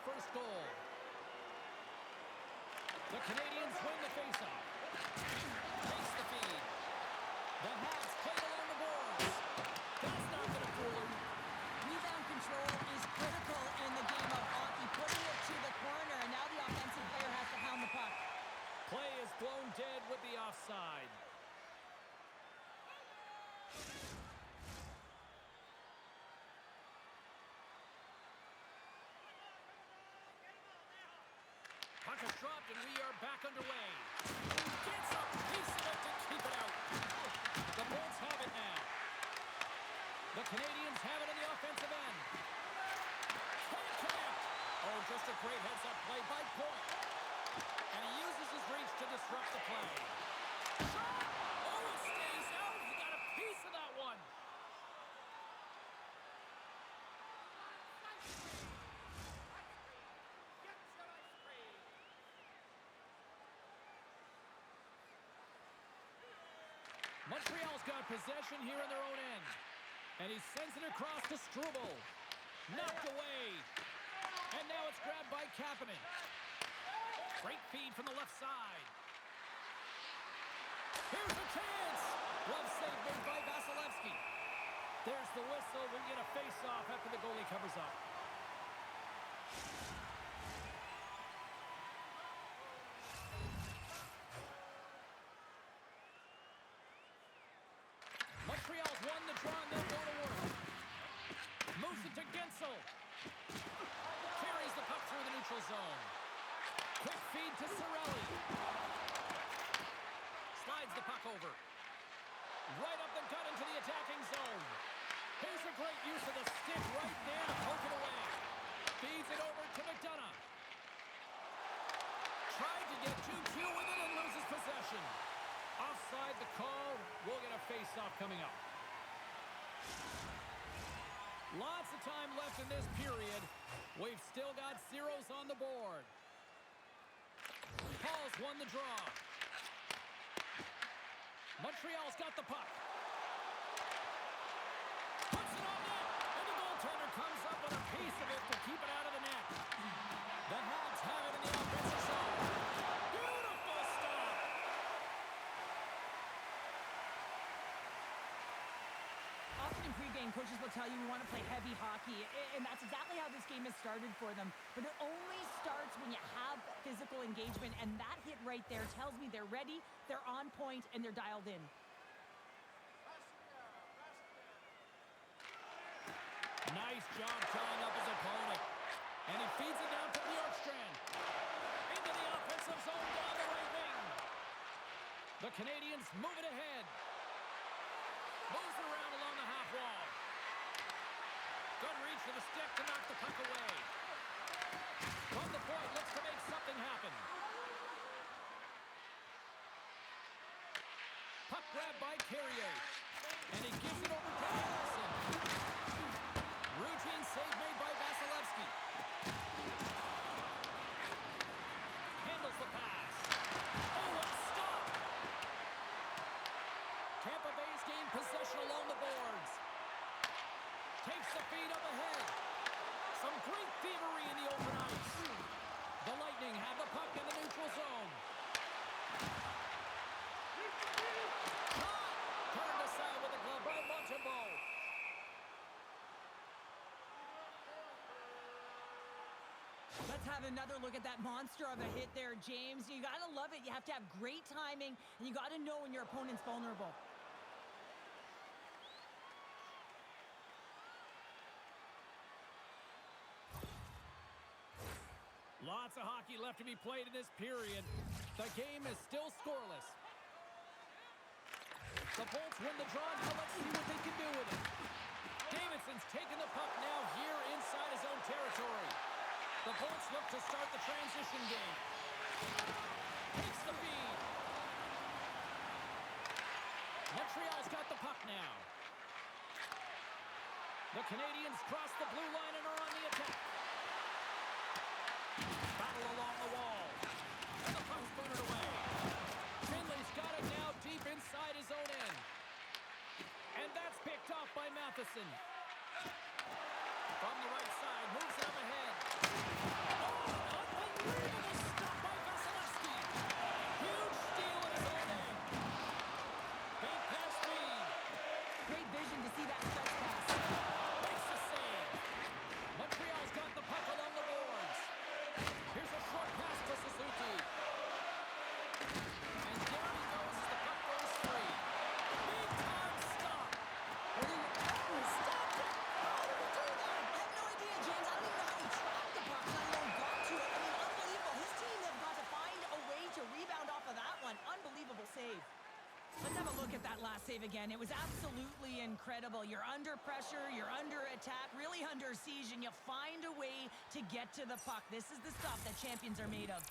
first goal. The Canadiens win the faceoff. Takes the feed. The Habs play it along the boards. That's not going to fool him. Rebound control is critical in the game of hockey. Putting it to the corner, and now the offensive player has to hound the puck. Play is blown dead with the offside. Puck is dropped, and we are back underway. Gets a piece of it to keep it out. The Bolts have it now. The Canadiens have it in the offensive end. Can't connect. Oh, just a great heads-up play by Point. And he uses his reach to disrupt the play. Shot! Oh, it stays out. He got a piece of that one. Montreal's got possession here in their own end. And he sends it across to Struble. Knocked away. And now it's grabbed by Kapanen. Great feed from the left side. Here's a chance. Glove save made by Vasilevsky. There's the whistle. We get a face-off after the goalie covers up. Montreal's won the draw and they'll go to work. Moves it to Gensel. Carries the puck through the neutral zone. Quick feed to Cirelli. Slides the puck over. Right up the gut into the attacking zone. Here's a great use of the stick right there to poke it away. Feeds it over to McDonough. Tried to get too cute with it and loses possession. Offside the call. We'll get a face-off coming up. Lots of time left in this period. We've still got zeros on the board. Paul's won the draw. Montreal's got the puck. Puts it on net. And the goaltender comes up with a piece of it to keep it out of the net. The Habs have it in the offensive zone. Beautiful stop. Often in pregame, coaches will tell you we want to play heavy hockey, and that's exactly how this game has started for them. But it only starts when you have physical engagement, and that hit right there tells me they're ready, they're on point, and they're dialed in. Nice job tying up his opponent. And he feeds it down to Bjorkstrand. Into the offensive zone down the right wing. The Canadiens move it ahead. Moves it around along the half wall. Good reach for the stick to knock the puck away. From the point, looks to make something happen. Puck grabbed by Carrier. And he gives it over to Anderson. Routine save made by Vasilevsky. Handles the pass. Oh, what a stop! Tampa Bay's gained possession along the boards. Takes the feed up ahead. Some great thievery in the open ice. The Lightning have the puck in the neutral zone. Caught! Turned aside with the glove by Montembeault. Let's have another look at that monster of a hit there, James. You got to love it. You have to have great timing, and you got to know when your opponent's vulnerable. Lots of hockey left to be played in this period. The game is still scoreless. The Bolts win the draw. Now let's see what they can do with it. Davidson's taking the puck now here inside his own territory. The Bolts look to start the transition game. Takes the feed. Montreal's got the puck now. The Canadiens cross the blue line and are on the attack. Battle along the wall. And the puck's booted away. Finley's got it now deep inside his own end. And that's picked off by Matheson. From the right side, moves it up ahead. save again. It was absolutely incredible. You're under pressure, you're under attack, really under siege, and you find a way to get to the puck. This is the stuff that champions are made of.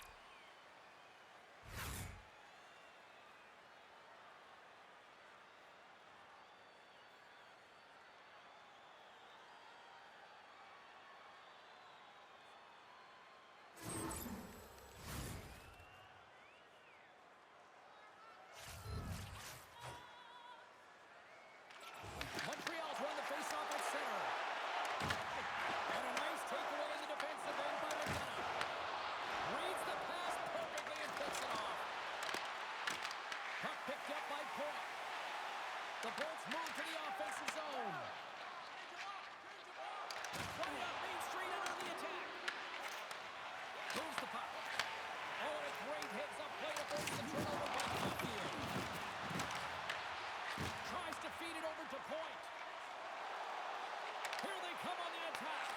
Montreal's won the faceoff at center. And a nice takeaway in the defensive end by McDonough. Reads the pass perfectly and puts it off. Puck picked up by Point. The Bolts move to the offensive zone. Right up Main Street under the attack. Moves the puck. Oh, and a great heads-up play to force the turnover by Caulfield. Tries to feed it over to Point. Here they come on the attack.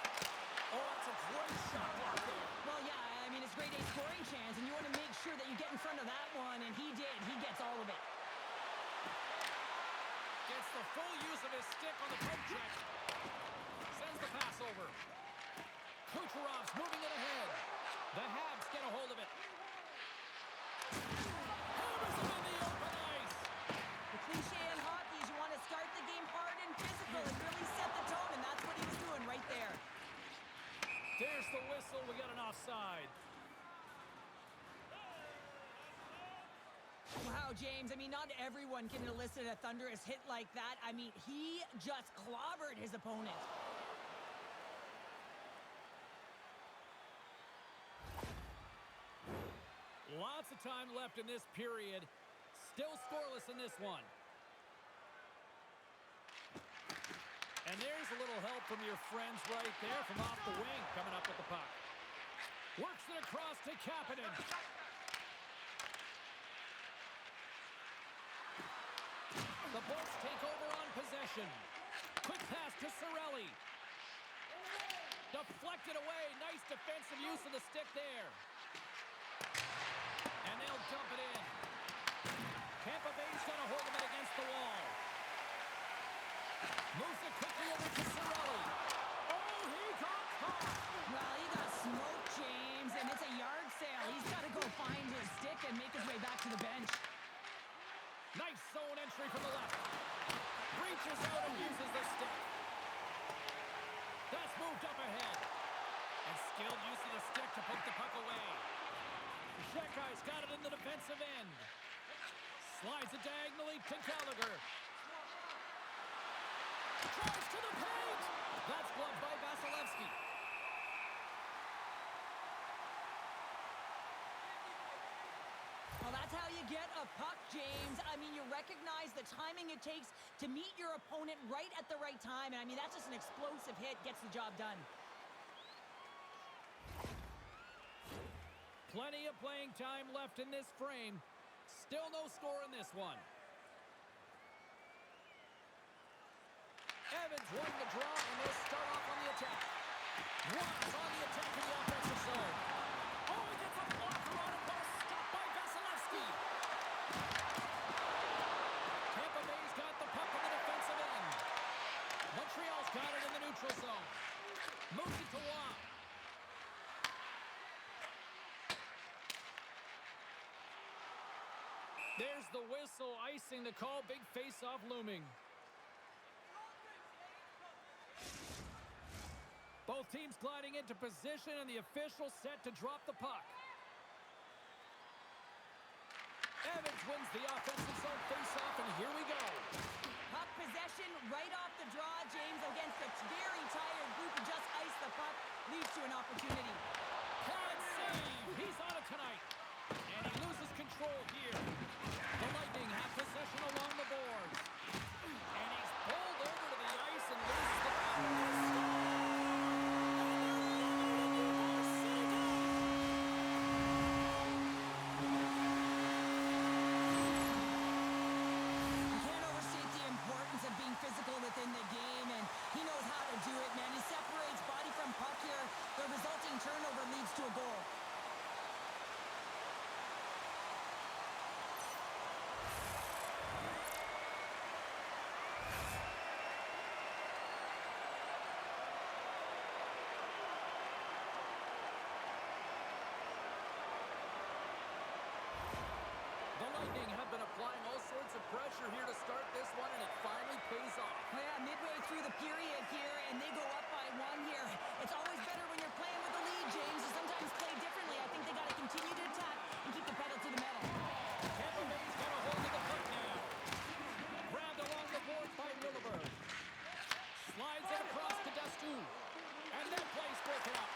Oh, that's a great shot block there. Well, yeah, I mean, it's grade A scoring chance, and you want to make sure that you get in front of that one, and he did. He gets all of it. Gets the full use of his stick on the poke check. Sends the pass over. Kucherov's moving it ahead. The Habs get a hold of it. Hammers it in the open ice. The cliche in hockey is you want to start the game hard and physical and really set the tone, and that's what he was doing right there. There's the whistle. We got an offside. Wow, James, I mean, not everyone can elicit a thunderous hit like that. I mean, he just clobbered his opponent. Lots of time left in this period. Still scoreless in this one. And there's a little help from your friends right there from off the wing coming up with the puck. Works it across to Kapanen. The Bolts take over on possession. Quick pass to Cirelli. Deflected away. Nice defensive use of the stick there. And they'll dump it in. Tampa Bay's got a hold of it against the wall. Moves it quickly over to Cirelli. Oh, he got caught. Well, he got smoked, James, and it's a yard sale. He's got to go find his stick and make his way back to the bench. Nice zone entry from the left. Reaches out and uses the stick. That's moved up ahead. And skilled use of the stick to poke the puck away. Shekai's got it in the defensive end. Slides it diagonally to Gallagher. Tries to the paint. That's blocked by Vasilevsky. Well, that's how you get a puck, James. I mean, you recognize the timing it takes to meet your opponent right at the right time. And I mean, that's just an explosive hit, gets the job done. Plenty of playing time left in this frame. Still no score in this one. Evans won the draw, and they'll start off on the attack. Ross on the attack in the offensive zone. Oh, he gets a blocker on it, but a stop by Vasilevsky. Tampa Bay's got the puck on the defensive end. Montreal's got it in the neutral zone. Moves it to Watt. There's the whistle, icing the call. Big face-off looming. Both teams gliding into position, and the official set to drop the puck. Evans wins the offensive zone face-off, and here we go. Puck possession right off the draw, James, against a very tired group who just iced the puck, leads to an opportunity. Can't save. He's on it tonight. And he loses control here. The Lightning have possession along the boards. And he's pulled over to the ice and loses the puck. Physical within the game, and he knows how to do it, man. He separates body from puck here. The resulting turnover leads to a goal. pressure here to start this one, and it finally pays off. Well, yeah, midway through the period here, and they go up by one here. It's always better when you're playing with the lead, James. You sometimes play differently. I think they got to continue to attack and keep the pedal to the metal. Tampa Bay's got a hold of the puck now. Grabbed along the boards by Williberg. Slides it across to Dastu. And that play's broken up.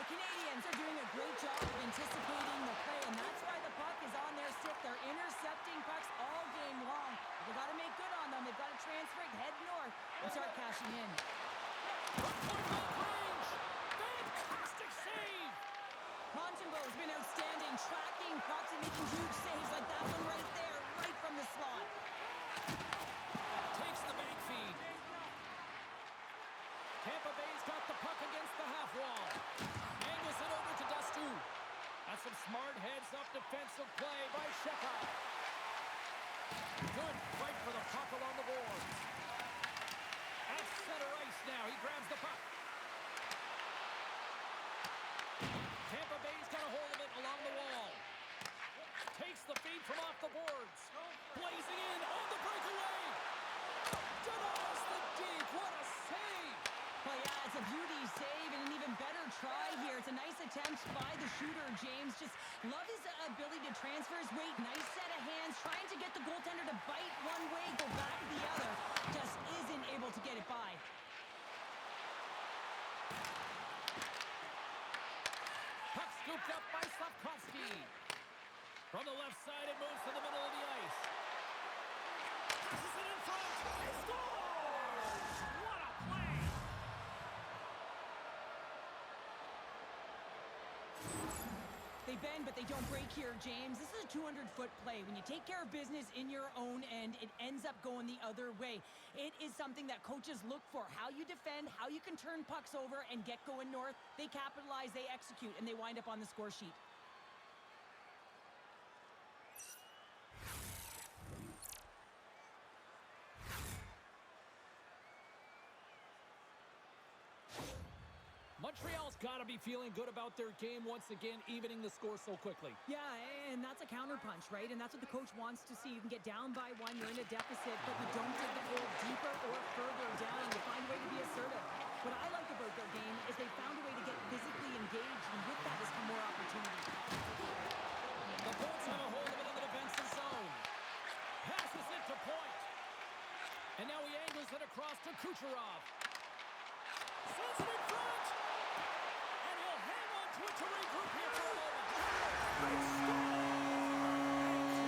The Canadiens are doing a great job of anticipating the play, and that's why the puck is on their stick. They're intercepting pucks all game long. They've got to make good on them. They've got to transfer it, head north, and start cashing in. From point-blank range. Fantastic save. Montembeau's been outstanding, tracking pucks and making huge saves like that one right there, right from the slot. Takes the bank feed. Tampa Bay's got the puck against the half wall. Angles it over to Dastu. That's some smart heads-up defensive play by Shekar. Good fight for the puck along the boards. At center ice now. He grabs the puck. Tampa Bay's got a hold of it along the wall. Takes the feed from off the boards. Blazing in on the breakaway. Denies the dig. What a save. Well, yeah, it's a beauty save and an even better try here. It's a nice attempt by the shooter, James. Just love his ability to transfer his weight. Nice set of hands, trying to get the goaltender to bite one way, go back the other. Just isn't able to get it by. Puck scooped up by Slavkovsky. From the left side, it moves to the middle of the ice. Passes it in front. He scores! What a play! They bend, but they don't break here, James. This is a 200-foot play. When you take care of business in your own end, it ends up going the other way. It is something that coaches look for. How you defend, how you can turn pucks over and get going north. They capitalize, they execute, and they wind up on the score sheet. Montreal's got to be feeling good about their game once again, evening the score so quickly. Yeah, and that's a counterpunch, right? And that's what the coach wants to see. You can get down by one, you're in a deficit, but you don't take the hole deeper or further down. You find a way to be assertive. What I like about their game is they found a way to get physically engaged, and with that has come more opportunity. The Bolts have a hold of it in the defensive zone. Passes it to point. And now he angles it across to Kucherov. Sends it in front. And he'll hang on to it to regroup here for a moment. Great score!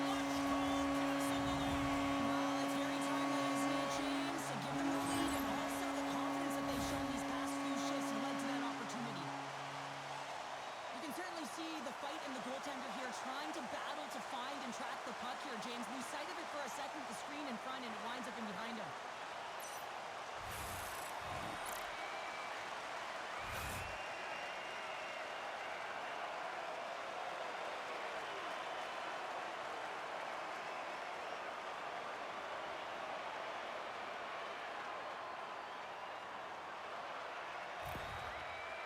Clutch goal gives them the lead. Well, it's very timely, isn't it, James? To give them the lead, and also the confidence that they've shown these past few shifts led to that opportunity. You can certainly see the fight in the goaltender here, trying to battle to find and track the puck here, James. Lose sight of it for a second with the screen in front, and it winds up in behind him.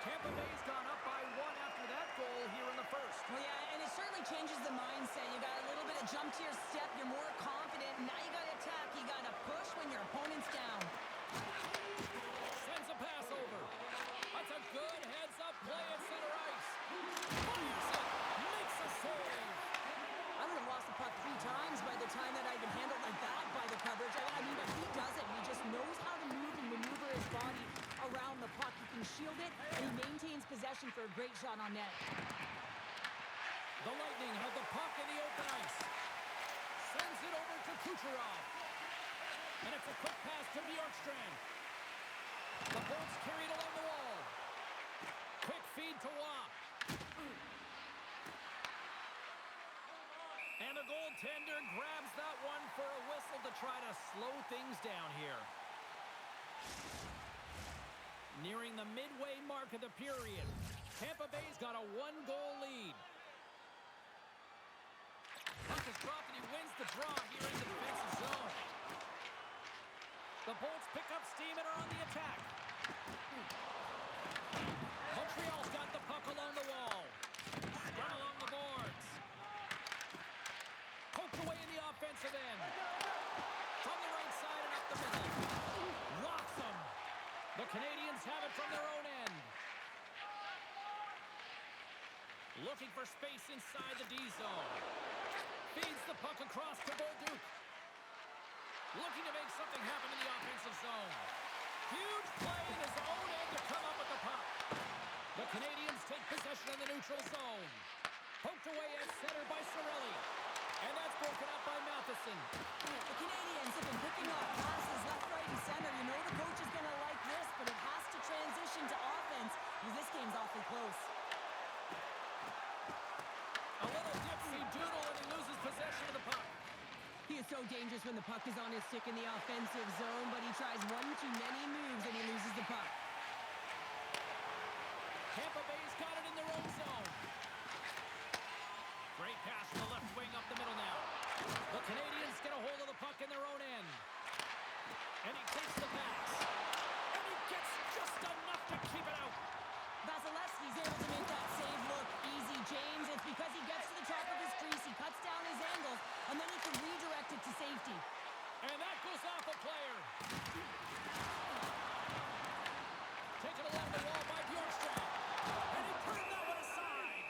Tampa Bay's gone up by one after that goal here in the first. Well, yeah, and it certainly changes the mindset. You got a little bit of jump to your step. You're more confident. Now you got to attack. You got to push when your opponent's down. Sends a pass over. That's a good heads-up play at center ice. Fires it. Makes a save. I would have lost the puck 3 times by the time that I'd been handled like that by the coverage. I mean, but he doesn't. He just knows how to move and maneuver his body around the puck. He can shield it, and he maintains possession for a great shot on net. The Lightning have the puck in the open ice. Sends it over to Kucherov. And it's a quick pass to Bjorkstrand. The Bolts carried along the wall. Quick feed to Watt. And the goaltender grabs that one for a whistle to try to slow things down here. Nearing the midway mark of the period. Tampa Bay's got a 1-goal lead. Puck is dropped and he wins the draw here in the defensive zone. The Bolts pick up steam and are on the attack. Montreal's got the puck along the wall. Run along the boards. Poked away in the offensive end. Looking for space inside the D zone. Feeds the puck across to Bolduc. Looking to make something happen in the offensive zone. Huge play in his own end to come up with the puck. The Canadiens take possession in the neutral zone. Poked away at center by Cirelli. And that's broken up by Matheson. The Canadiens have been picking off passes left, right, and center. You know the coach is going to like this, but it has to transition to offense because this game's awfully close. A little dipsy doodle and he loses possession of the puck. He is so dangerous when the puck is on his stick in the offensive zone, but he tries one too many moves and he loses the puck. Tampa Bay's got it in their own zone. Great pass from the left wing up the middle now. The Canadiens get a hold of the puck in their own end. And he takes the pass. And he gets just enough to keep it out. Vasilevsky's able to make that save look easy, James. It's because he gets to the top of his crease, he cuts down his angles, and then he can redirect it to safety. And that goes off a player. Taken along the wall by Bjorkstrand. And he turned that one aside.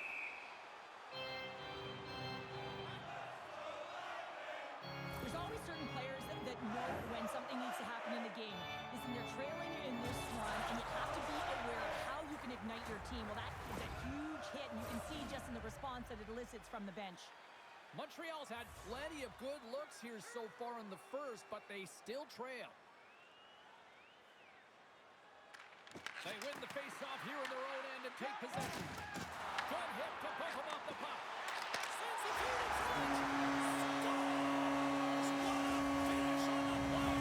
There's always certain players that know when something needs to happen in the game. Listen, they're trailing in this one, and you have to be aware of how you can ignite your team. Well, that is a huge hit, and you can see just in the response that it elicits from the bench. Montreal's had plenty of good looks here so far in the first, but they still trail. They win the face-off here in their own end and take possession. Good hit to poke him off the puck. Sends it through the front. Scores! What a finish on the play!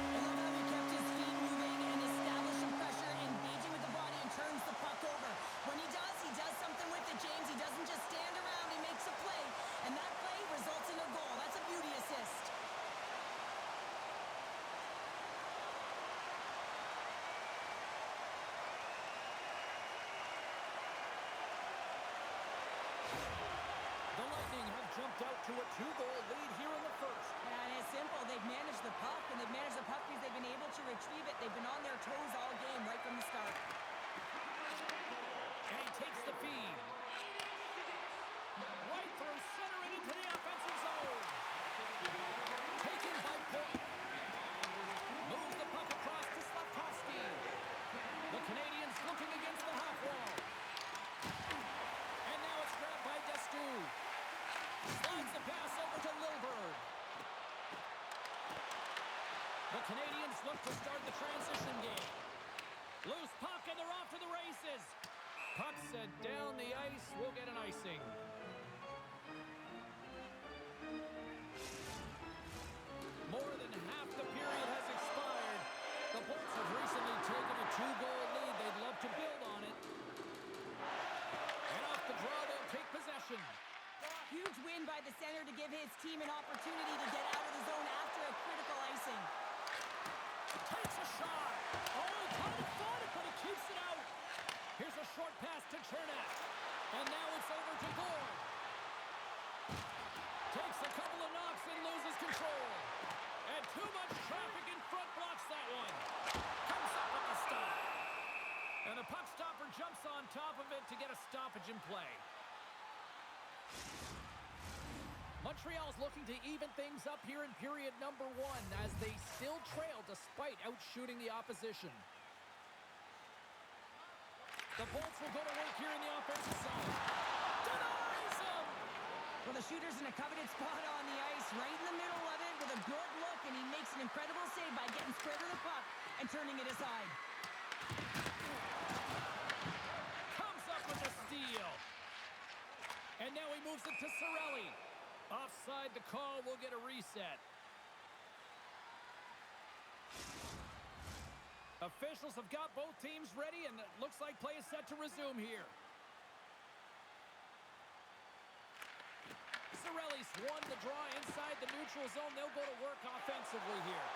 I love how he kept his feet moving and established some pressure, engaging with the body and turns the puck over. When he does something with it, James. He doesn't just stand around, he makes a play. And that play results in a goal. That's a beauty assist. The Lightning have jumped out to a 2-goal lead here in the first. And it's simple. They've managed the puck, and they've managed the puck because they've been able to retrieve it. They've been on their toes all game right from the start. And he takes the feed. Right through center and into the offensive zone. Taken by Point. Moves the puck across to Slavkovsky. The Canadiens looking against the half wall. And now it's grabbed by Destu. Slides the pass over to Lilburg. The Canadiens look to start the transition game. Loose puck and they're off to the races. Puck set down the ice. We'll get an icing. More than half the period has expired. The Bolts have recently taken a 2-goal lead. They'd love to build on it. And off the draw, they'll take possession. Huge win by the center to give his team an opportunity to get out of the zone after a critical icing. Takes a shot. Oh, he kind of fought it, but he keeps it out. Here's a short pass to Chernak. And now it's over to Gore. Takes a couple of knocks and loses control. And too much traffic in front blocks that one. Comes up with the stop. And the puck stopper jumps on top of it to get a stoppage in play. Montreal's looking to even things up here in period number 1 as they still trail despite outshooting the opposition. The Bolts will go to work here in the offensive zone. Denies him! Well, the shooter's in a coveted spot on the ice, right in the middle of it with a good look, and he makes an incredible save by getting square to the puck and turning it aside. Comes up with a steal. And now he moves it to Cirelli. Offside the call, will get a reset. Officials have got both teams ready, and it looks like play is set to resume here. Cirelli's won the draw inside the neutral zone. They'll go to work offensively here.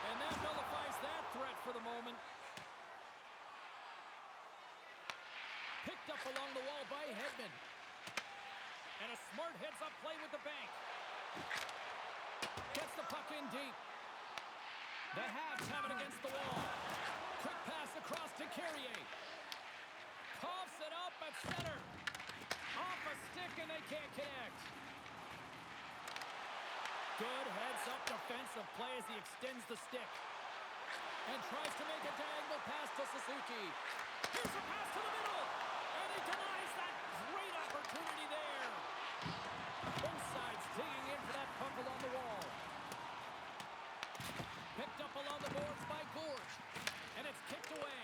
And that nullifies that threat for the moment. Picked up along the wall by Hedman. And a smart heads-up play with the bank. Gets the puck in deep. The Habs have it against the wall. Quick pass across to Carrier. Coughs it up at center. Off a stick, and they can't connect. Good heads-up defensive play as he extends the stick. And tries to make a diagonal pass to Suzuki. Here's a pass to the middle. And he denies that great opportunity there. Both sides digging in for that puck along the wall. Picked up along the boards by Gorge. And it's kicked away.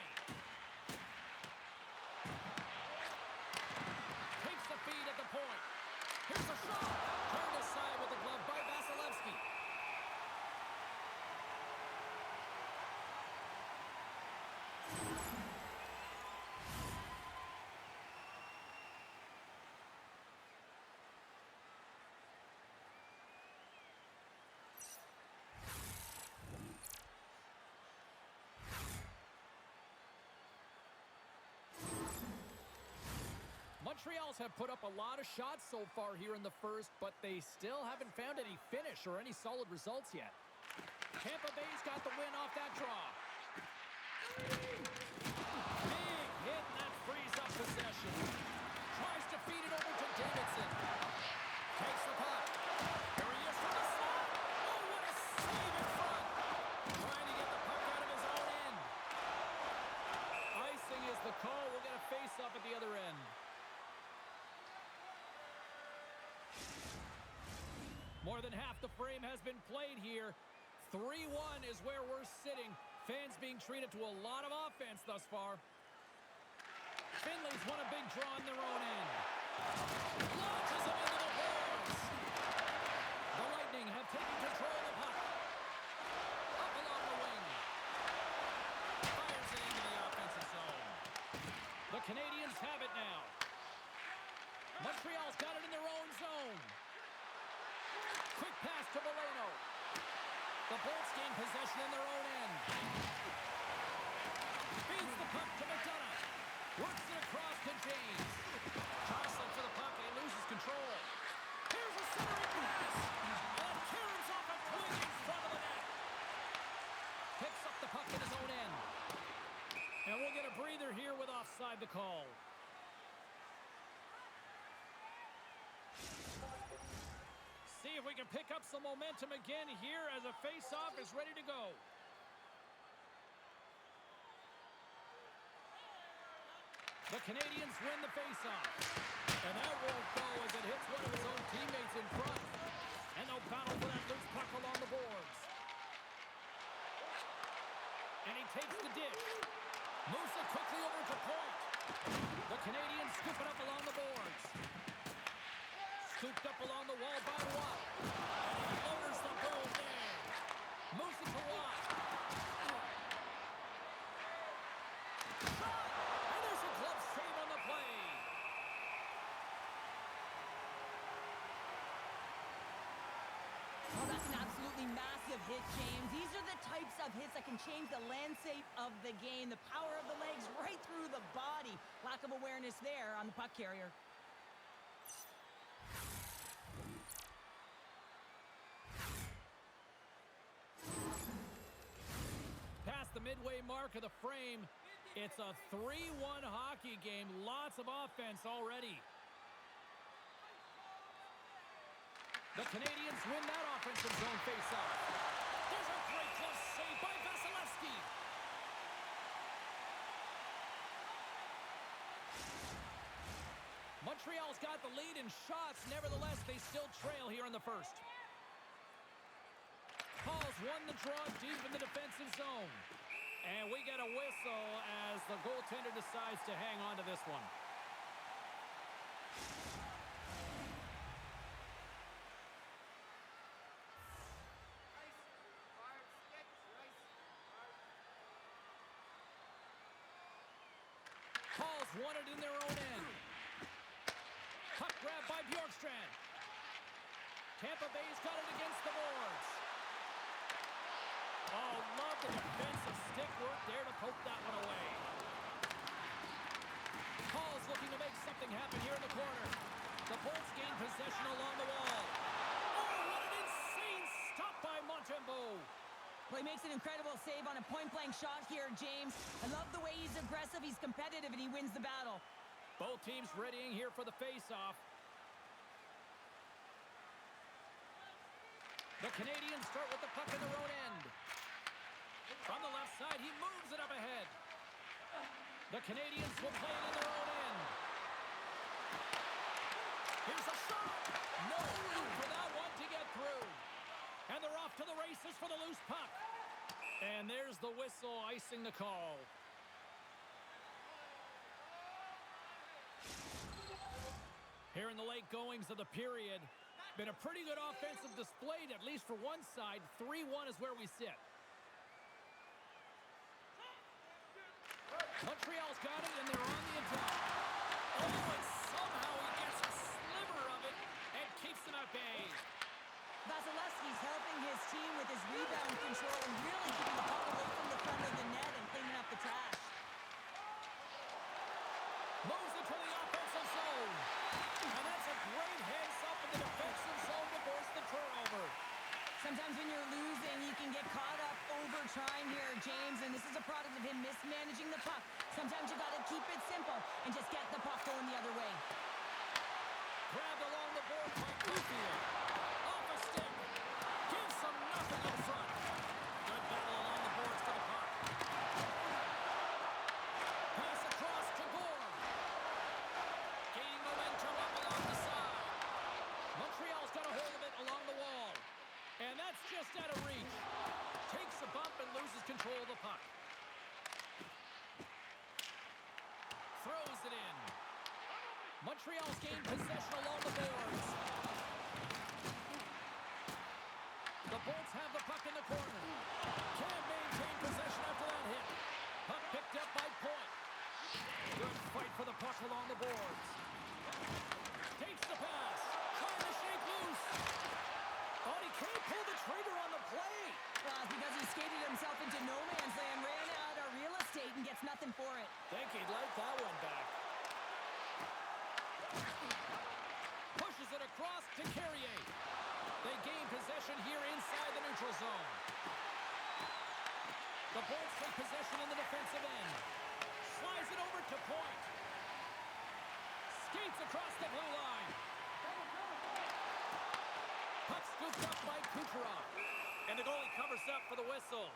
Takes the feed at the point. Here's a shot. Turned aside with the glove by Vasilevsky. Montreal's have put up a lot of shots so far here in the first, but they still haven't found any finish or any solid results yet. Tampa Bay's got the win off that draw. Big hit, and that frees up possession. Tries to feed it over to Davidson. Takes the puck. Here he is from the slot. Oh, what a save in front. Trying to get the puck out of his own end. Icing is the call. We'll get a face-off at the other end. More than half the frame has been played here. 3-1 is where we're sitting. Fans being treated to a lot of offense thus far. Finley's won a big draw in their own end. Launches him into the boards. The Lightning have taken control of the puck. Up along the wing. Fires it into the offensive zone. The Canadiens have it now. Montreal's got it in their own zone. Quick pass to Moreno. The Bolts gain possession in their own end. Feeds the puck to McDonough. Works it across to James. Jostling for the puck and he loses control. Here's a centering pass. And Kieran's off a twig in front of the net. Picks up the puck in his own end. And we'll get a breather here with offside the call. See if we can pick up some momentum again here as a face-off is ready to go. The Canadiens win the face-off. And that won't go as it hits one of his own teammates in front. And they'll battle for that loose puck along the boards. And he takes the dish. Moves it quickly over to point. The Canadiens scoop it up along the boards. Scooped up along the wall by Watt. And he lowers the ball there. Moves it to Watt. Shot! And there's a glove save on the play. Oh, that's an absolutely massive hit, James. These are the types of hits that can change the landscape of the game. The power of the legs right through the body. Lack of awareness there on the puck carrier. Past the midway mark of the frame, it's a 3-1 hockey game. Lots of offense already. The Canadiens win that offensive zone faceoff. There's a great glove save by Vasilevsky. Montreal's got the lead in shots. Nevertheless, they still trail here in the first. Paul's won the draw deep in the defensive zone. And we get a whistle as the goaltender decides to hang on to this one. Paul's won it in their own end. Puck grab by Bjorkstrand. Tampa Bay's got it against the boards. Oh, love the defensive stick work there to poke that one away. Paul's looking to make something happen here in the corner. The Bolts gain possession along the wall. Oh, what an insane stop by Montembeault. Well, he makes an incredible save on a point-blank shot here, James. I love the way he's aggressive, he's competitive, and he wins the battle. Both teams readying here for the face-off. The Canadiens start with the puck in their own end. From the left side, he moves it up ahead. The Canadiens will play it in their own end. Here's a shot. No room for that one to get through. And they're off to the races for the loose puck. And there's the whistle icing the call. Here in the late goings of the period, been a pretty good offensive display, at least for one side. 3-1 is where we sit. Montreal's got it, and they're on the attack. Oh, and somehow he gets a sliver of it and keeps them at bay. Vasilevsky's helping his team with his rebound control and really keeping the puck away from the front of the net and cleaning up the trash. Moves it to the offensive zone. And that's a great heads-up in the defensive zone to force the turnover. Sometimes when you're losing, you can get caught up over trying here, James, and this is a product of him mismanaging the puck. Sometimes you got to keep it simple and just get the puck going the other way. Grabbed along the board by Bluefield. Off a stick. Gives them nothing up front. Good battle along the boards for the puck. Pass across to Gore. Gaining momentum up along the side. Montreal's got a hold of it along the wall. And that's just out of reach. Takes a bump and loses control of the puck. Throws it in. Montreal's gained possession along the boards. The Bolts have the puck in the corner. Can't maintain possession after that hit. Puck picked up by Point. Good fight for the puck along the boards. Takes the pass. Trying to shake loose. Oh, he can't pull the trigger on the play. Well, it's because he skated himself into no man's land, ran out of real estate, and gets nothing for it. Think he'd like that one back. Pushes it across to Carrier. They gain possession here inside the neutral zone. The Bolts take possession in the defensive end. Slides it over to Point. Skates across the blue line. Puck scooped up by Kucherov. And the goalie covers up for the whistle.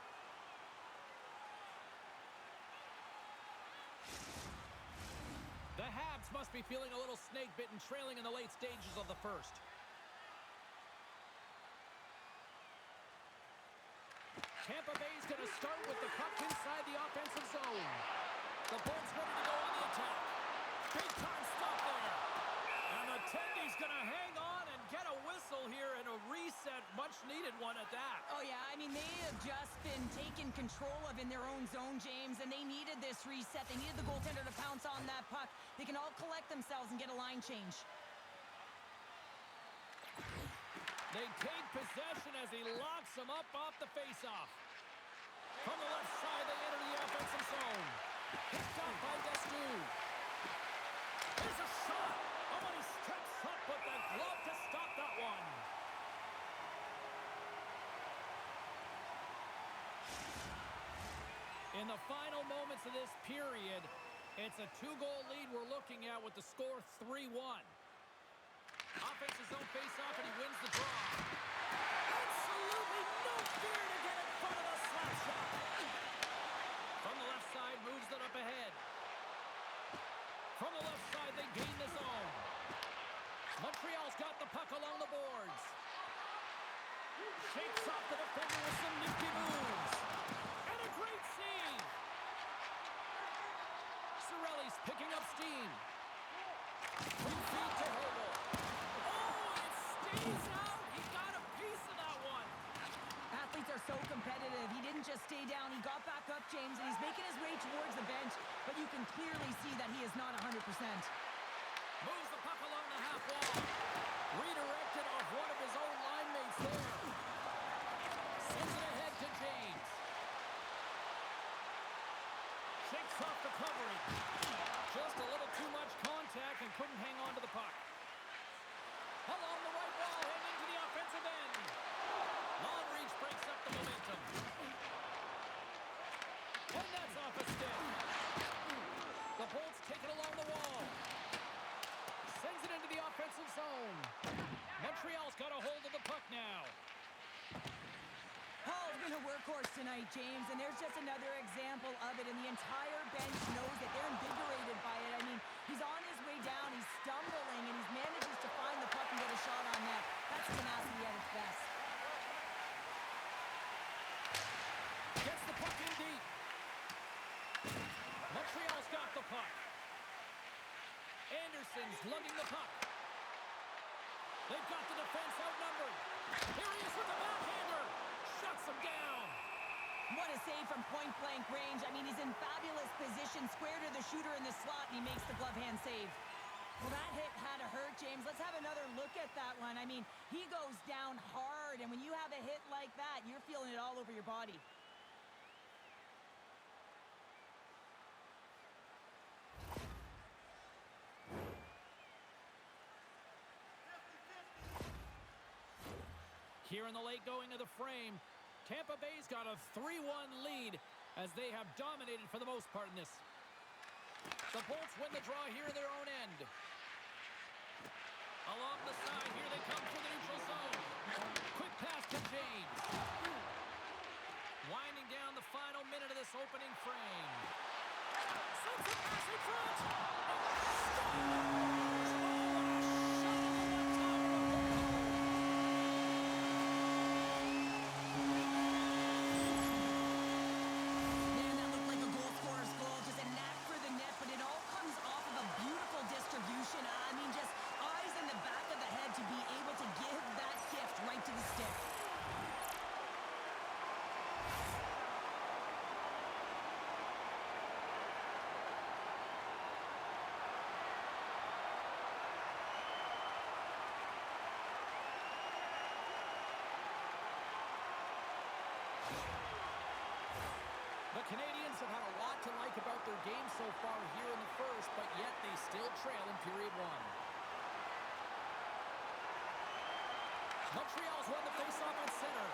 The Habs must be feeling a little snake-bitten, trailing in the late stages of the first. Tampa Bay's going to start with the puck inside the offensive zone. The Bolts ready to go on the attack. Big-time stop there. And the Tendy's going to hang on and get a whistle here and a reset, much-needed one at that. Oh, yeah, I mean, they have just been taken control of in their own zone, James, and they needed this reset. They needed the goaltender to pounce on that puck. They can all collect themselves and get a line change. They take possession as he locks them up off the face-off. From the left side, they enter the offensive zone. Picked up by Desnu. There's a shot. Oh, and he steps up with the glove to stop that one. In the final moments of this period, it's a 2-goal lead we're looking at with the score 3-1. Offensive zone face-off, and he wins the draw. Absolutely no fear to get in front of the slap shot. From the left side, moves it up ahead. From the left side, they gain the zone. Montreal's got the puck along the boards. Shakes off the defender with some nifty moves. And a great save. Cirelli's picking up steam. 2 feet to Hobel. Oh, it stays out. He got a piece of that one. Athletes are so competitive. He didn't just stay down. He got back up, James, and he's making his way towards the bench, but you can clearly see that he is not 100%. Moves the puck along the half wall. Redirected off one of his own line mates there. Sends it ahead to James. Shakes off the covering. Just a little too much contact and couldn't hang on to the puck. Along the right wall, heading into the offensive end. Long reach breaks up the momentum. into the offensive zone. Montreal's got a hold of the puck now. Hall's been a workhorse tonight, James, and there's just another example of it, and the entire bench knows that they're invigorated by it. I mean, he's on his way down, he's stumbling, and he manages to find the puck and get a shot on net. That's tenacity at its best. Gets the puck in deep. Montreal's got the puck. Anderson's lugging the puck. They've got the defense outnumbered. Here he is with the backhander. Shuts him down. What a save from point-blank range. I mean, he's in fabulous position, square to the shooter in the slot, and he makes the glove hand save. Well, that hit had to hurt, James. Let's have another look at that one. I mean, he goes down hard, and when you have a hit like that, you're feeling it all over your body. Here in the late going of the frame, Tampa Bay's got a 3-1 lead as they have dominated for the most part in this. The Bolts win the draw here in their own end. Along the side, here they come for the neutral zone. Quick pass to James. Winding down the final minute of this opening frame. Sends the pass in front. The Canadiens have had a lot to like about their game so far here in the first, but yet they still trail in period one. Montreal's won the faceoff at center.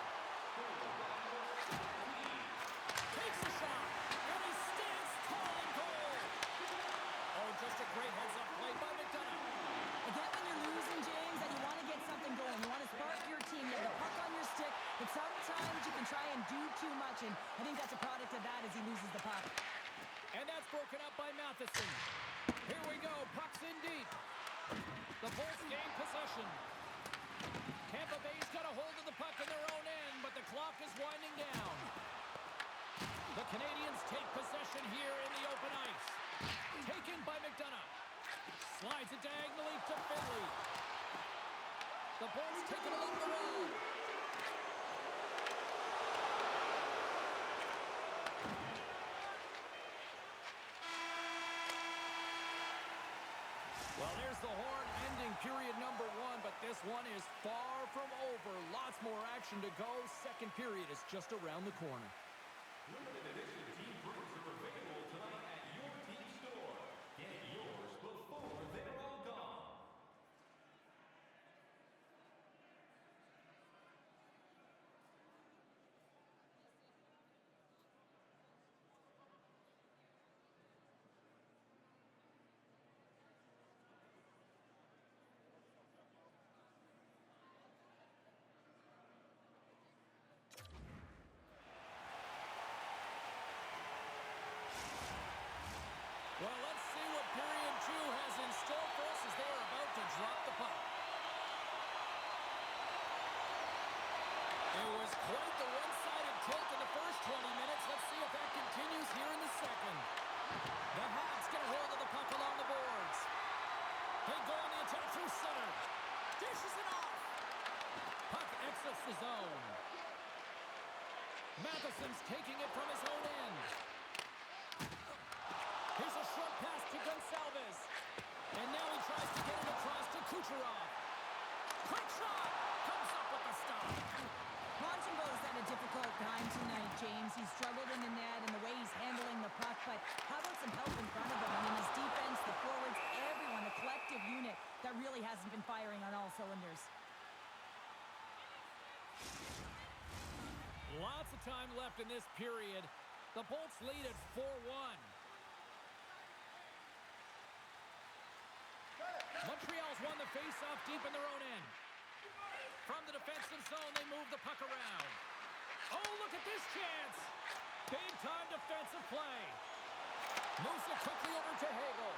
Takes a shot, and he stands tall in goal. Oh, just a great heads-up play by McDonough. Again, when you're losing, James, and you want to get something going, you want to spark your team, you have the puck on your stick, but sometimes you can try and do too much, and I think that's a product of that as he loses the puck. And that's broken up by Matheson. Here we go, puck's in deep. The Bolts gain possession. Tampa Bay's got a hold of the puck in their own end, but the clock is winding down. The Canadiens take possession here in the open ice. Taken by McDonough. Slides it diagonally to Finley. The Bolts take it along the wall. Well, there's the horn ending period number one, but this one is far from over. Lots more action to go. Second period is just around the corner. Limited edition team brewers are available tonight at your team store. Get yours before they're all gone. Well, let's see what period two has in store for us as they are about to drop the puck. It was quite the one-sided tilt in the first 20 minutes. Let's see if that continues here in the second. The Habs get a hold of the puck along the boards. They go on the attack through center. Dishes it off. Puck exits the zone. Matheson's taking it from his own end. Here's a short pass to Gonçalves. And now he tries to get it across to Kucherov. Quick shot! Comes up with the stop. Montembeau's had a difficult time tonight, James. He's struggled in the net and the way he's handling the puck, but how about some help in front of him? I mean, his defense, the forwards, everyone, a collective unit that really hasn't been firing on all cylinders. Lots of time left in this period. The Bolts lead at 4-1. Montreal's won the face-off deep in their own end. From the defensive zone, they move the puck around. Oh, look at this chance. Big-time defensive play. Moves it quickly over to Hagel.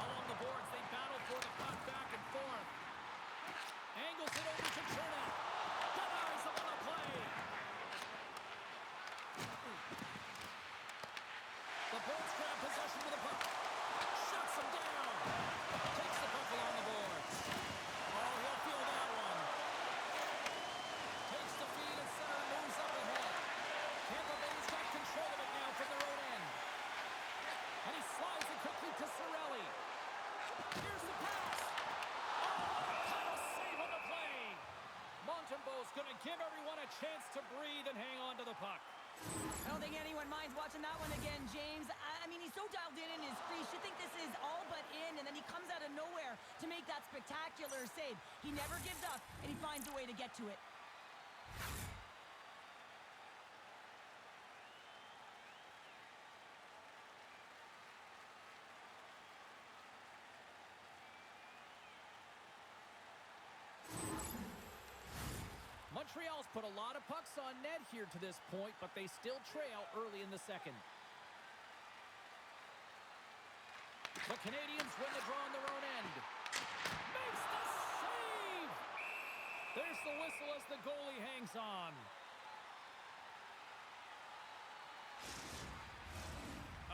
Along the boards, they battle for the puck back and forth. Angles it over to Chernak. Denies him on the play. The Bolts grab possession with the puck. Shuts him down. Takes the puck along the boards. Oh, he'll feel that one. Takes the feed and center and moves up ahead. Tampa Bay's got control of it now from their own end. And he slides it quickly to Cirelli. Here's the pass. Oh, title save on the play. Montembeault's going to give everyone a chance to breathe and hang on to the puck. I don't think anyone minds watching that one again, James. I mean, he's so dialed in his crease. You think this is all but in, and then he comes out of nowhere to make that spectacular save. He never gives up, and he finds a way to get to it. Montreal's put a lot of pucks on net here to this point, but they still trail early in the second. The Canadiens win the draw on their own end. Makes the save! There's the whistle as the goalie hangs on.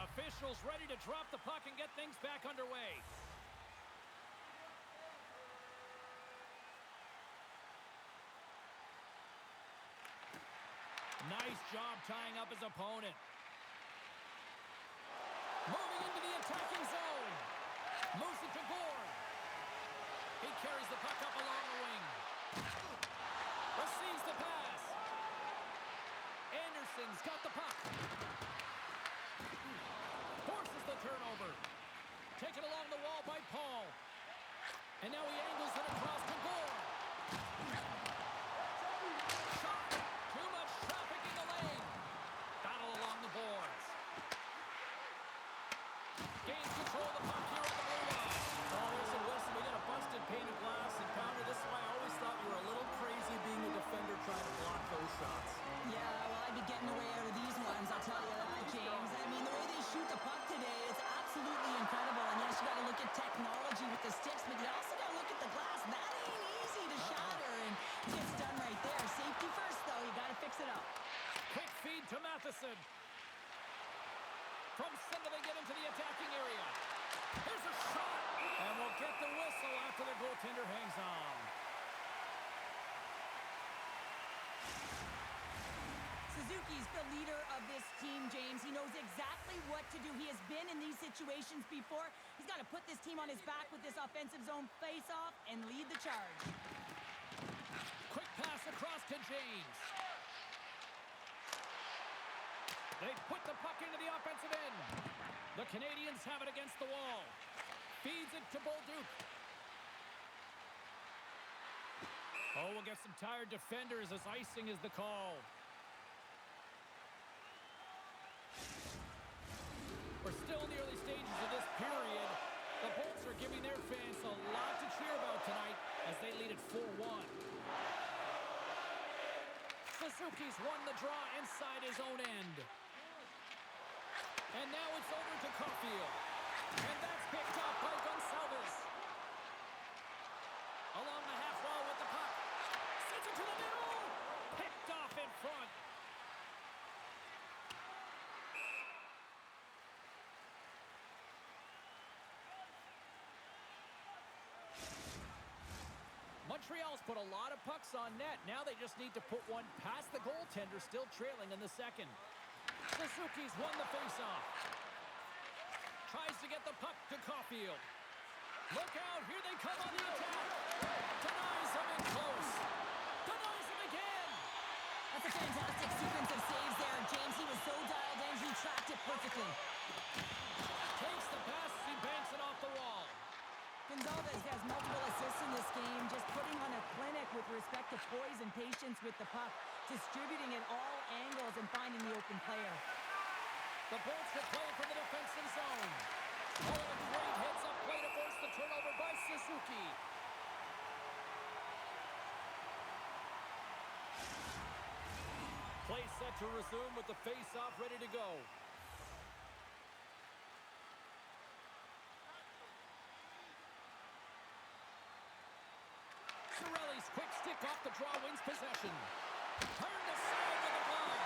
Officials ready to drop the puck and get things back underway. Nice job tying up his opponent. Moving into the attacking zone. Moves it to Gord. He carries the puck up along the wing. Receives the pass. Anderson's got the puck. Forces the turnover. Taken along the wall by Paul. And now he angles it across to Gord. Gains control of the puck here at the blue line. Oh, listen, Wilson, we got a busted pane of glass and Pounder. This is why I always thought you were a little crazy being a defender trying to block those shots. Yeah, well, I'd be getting away out of these ones, I'll tell you that, James. I mean, the way they shoot the puck today, it's absolutely incredible. And yes, you got to look at technology with the sticks, but you also got to look at the glass. That ain't easy to shatter, and gets done right there. Safety first, though. You got to fix it up. Quick feed to Matheson. From center, they get into the attacking area. Here's a shot, and we'll get the whistle after the goaltender hangs on. Suzuki's the leader of this team, James. He knows exactly what to do. He has been in these situations before. He's got to put this team on his back with this offensive zone face-off and lead the charge. Quick pass across to James. They put the puck into the offensive end. The Canadiens have it against the wall. Feeds it to Bolduc. Oh, we'll get some tired defenders as icing is the call. We're still in the early stages of this period. The Bolts are giving their fans a lot to cheer about tonight as they lead at 4-1. Suzuki's won the draw inside his own end. And now it's over to Caulfield. And that's picked up by Gonçalves. Along the half wall with the puck. Sends it to the middle. Picked off in front. Montreal's put a lot of pucks on net. Now they just need to put one past the goaltender, still trailing in the second. Suzuki's won the faceoff. Tries to get the puck to Caulfield. Look out, here they come on the attack. Denies him in close. Denies him again. That's a fantastic sequence of saves there, James. He was so dialed in, he tracked it perfectly. Takes the pass, he banks it off the wall. Gonçalves has multiple assists in this game, just putting on a clinic with respect to poise and patience with the puck, distributing at all angles and finding the open player. The Bolts will play from the defensive zone. Oh, great hits up plate at Suzuki. Play set to resume with the face-off ready to go. Cirelli's quick stick off the draw wins possession. Turned aside with the glove.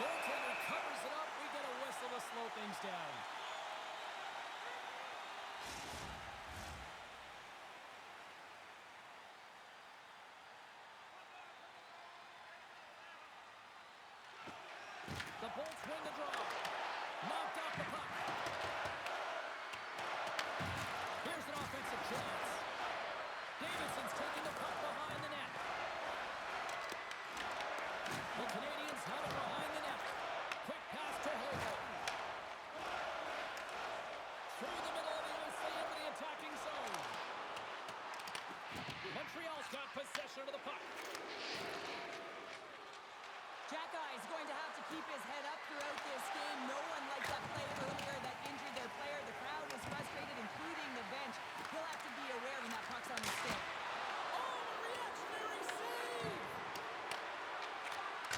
Goaltender covers it up. We get a whistle to slow things down. The Bolts win the draw. Knocked off the puck. Here's an offensive chance. Davidson's taking the puck behind the net. The Canadiens have it behind the net. Quick pass to Hogo. Through the middle of the ice, they into the attacking zone. Montreal's got possession of the puck. Jack is going to have to keep his head up throughout this game. No one liked that play earlier that injured their player. The crowd was frustrated, including the bench. He'll have to be aware when that puck's on his stick. Oh, the reactionary save!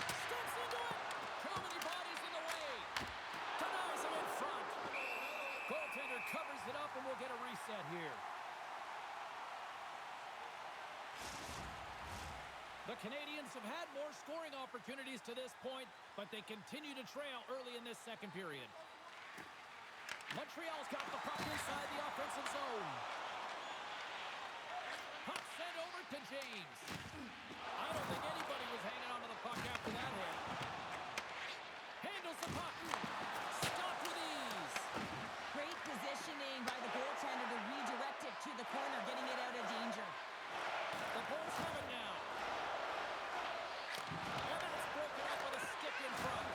Steps into it! Too many bodies in the way. Denies him in front. Goaltender covers it up, and we'll get a reset here. The Canadiens have had more scoring opportunities to this point, but they continue to trail early in this second period. Montreal's got the puck inside the offensive zone. Puck sent over to James. I don't think anybody was hanging on to the puck after that hit. Handles the puck. Stopped with ease. Great positioning by the goaltender to redirect it to the corner, getting it out of danger. The Bulls have it now. And that's broken up with a stick in front.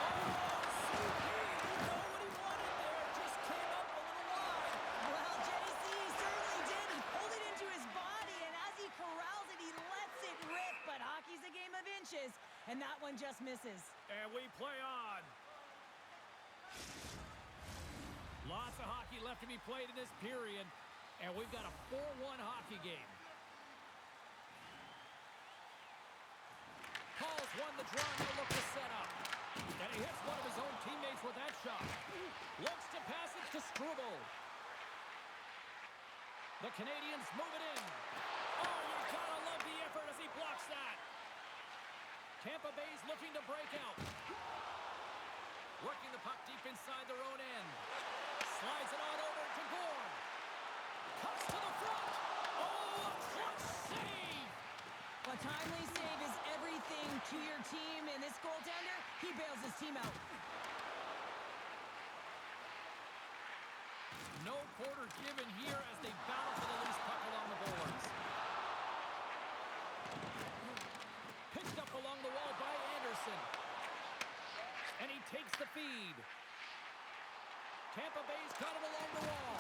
Oh, Suzuki! You know what he wanted there. Just came up a little wide. Well, JC certainly did. He pulled it into his body, and as he corrals it, he lets it rip. But hockey's a game of inches, and that one just misses. And we play on. Lots of hockey left to be played in this period, and we've got a 4-1 hockey game. Paul's won the draw, no look to set up. And he hits one of his own teammates with that shot. Looks to pass it to Struble. The Canadiens move it in. Oh, you gotta love the effort as he blocks that. Tampa Bay's looking to break out. Working the puck deep inside their own end. Slides it on over to Gore. Comes to the front. Oh, a clutch save. A timely save is everything to your team, and this goaltender, he bails his team out. No quarter given here as they battle for the loose puck along the boards. Picked up along the wall by Anderson. And he takes the feed. Tampa Bay's got it along the wall.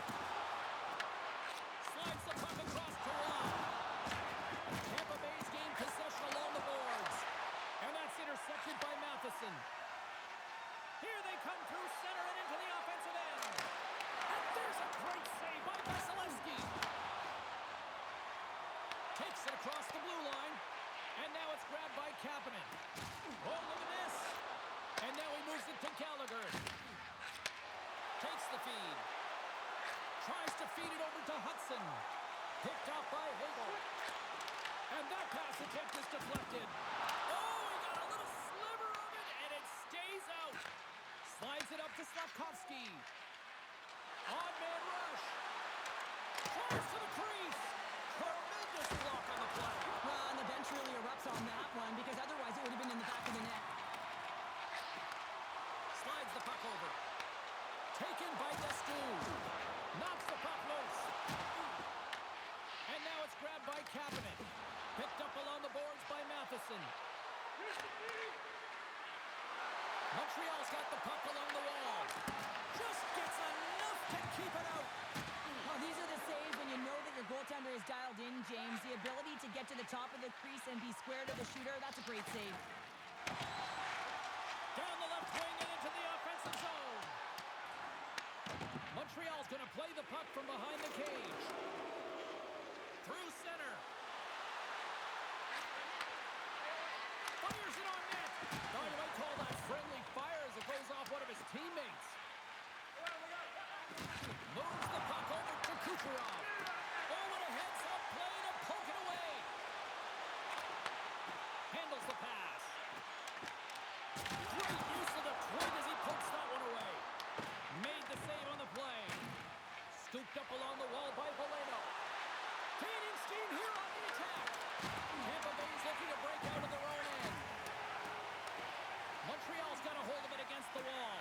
Slides the puck across to Rob. Tampa Bay's gained possession along the boards. And that's intercepted by Matheson. Here they come through center and into the offensive end. And there's a great save by Vasilevsky. Takes it across the blue line. And now it's grabbed by Kapanen. Oh, look at this. And now he moves it to Gallagher. Takes the feed. Tries to feed it over to Hudson. Picked off by Hagel. And that pass attempt is deflected. Oh, he got a little sliver of it, and it stays out. Slides it up to Slavkovsky. Odd man rush. Tries to the crease. Tremendous block on the play. Well, and the bench really erupts on that one, because otherwise it would have been in the back of the net. Slides the puck over. Taken by Destu. Knocks the puck loose. And now it's grabbed by Kapanen. Picked up along the boards by Matheson. Montreal's got the puck along the wall. Just gets enough to keep it out. Well, these are the saves when you know that your goaltender is dialed in, James. The ability to get to the top of the crease and be square to the shooter, that's a great save. Down the left wing and into the offensive zone. Montreal's going to play the puck from behind the cage. through center. Fires it on net. Oh, you might call that friendly fire as it goes off one of his teammates. Moves the puck over to Kucherov. Oh, what a heads-up play to poke it away. Handles the pass. Great use of the twig as he pokes that one away. Made the save on the play. Scooped up along the wall by Valeno. Canadian team here on the attack. Tampa Bay's looking to break out of their own end. Montreal's got a hold of it against the wall.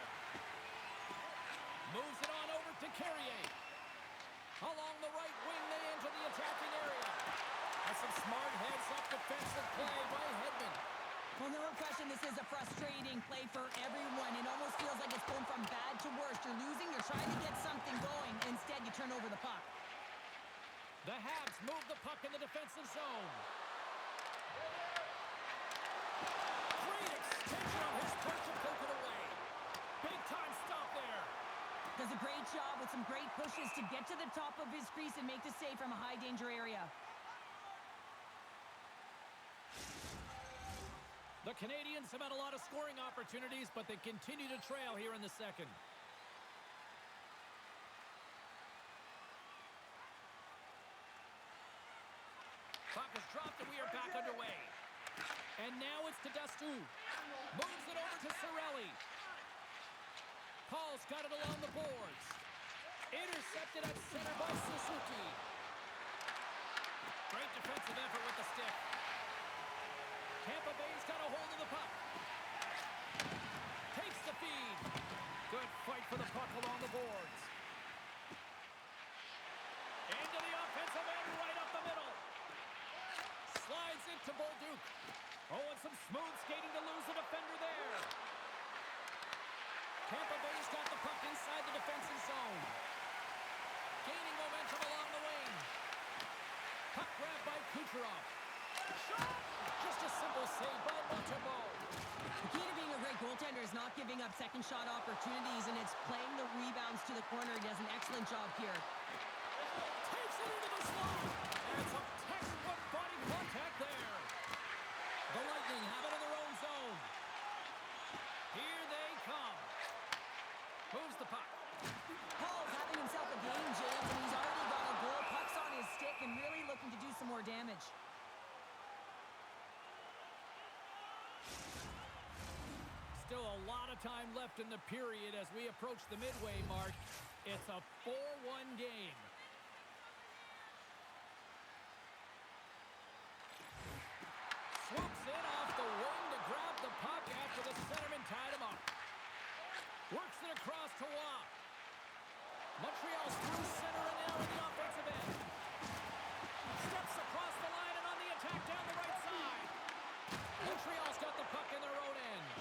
Moves it on over to Carrier. Along the right wing, they enter the attacking area. That's some smart heads-up defensive play by Hedman. Well, no question, this is a frustrating play for everyone. It almost feels like it's going from bad to worse. You're losing, you're trying to get something going. Instead, you turn over the puck. The Habs move the puck in the defensive zone. Great extension of his push to poke it away. Big-time stop there. Does a great job with some great pushes to get to the top of his crease and make the save from a high-danger area. The Canadiens have had a lot of scoring opportunities, but they continue to trail here in the second. Puck is dropped and we are back underway. And now it's to Dastu. Moves it over to Cirelli. Paul's got it along the boards. Intercepted at center by Suzuki. Great defensive effort with the stick. Tampa Bay's got a hold of the puck. Takes the feed. Good fight for the puck along the boards. Into the offensive end, right up the middle. Slides into Bolduc. Oh, and some smooth skating to lose the defender there. Tampa Bay's got the puck inside the defensive zone. Gaining momentum along the wing. Puck grab by Kucherov. Shot! Just a simple save by Montembeault. The key to being a great goaltender is not giving up second shot opportunities, and it's playing the rebounds to the corner. He does an excellent job here. Takes it into the slot. And some textbook body contact there. The Lightning have it in their own zone. Here they come. Moves the puck. Paul's having himself a game, James, and he's already got a goal. Puck's on his stick and really looking to do some more damage. Still a lot of time left in the period as we approach the midway mark. It's a 4-1 game. Swoops in off the wing to grab the puck after the centerman tied him up. Works it across to Watt. Montreal's through center and now in the offensive end. Steps across the line and on the attack down the right side. Montreal's got the puck in their own end.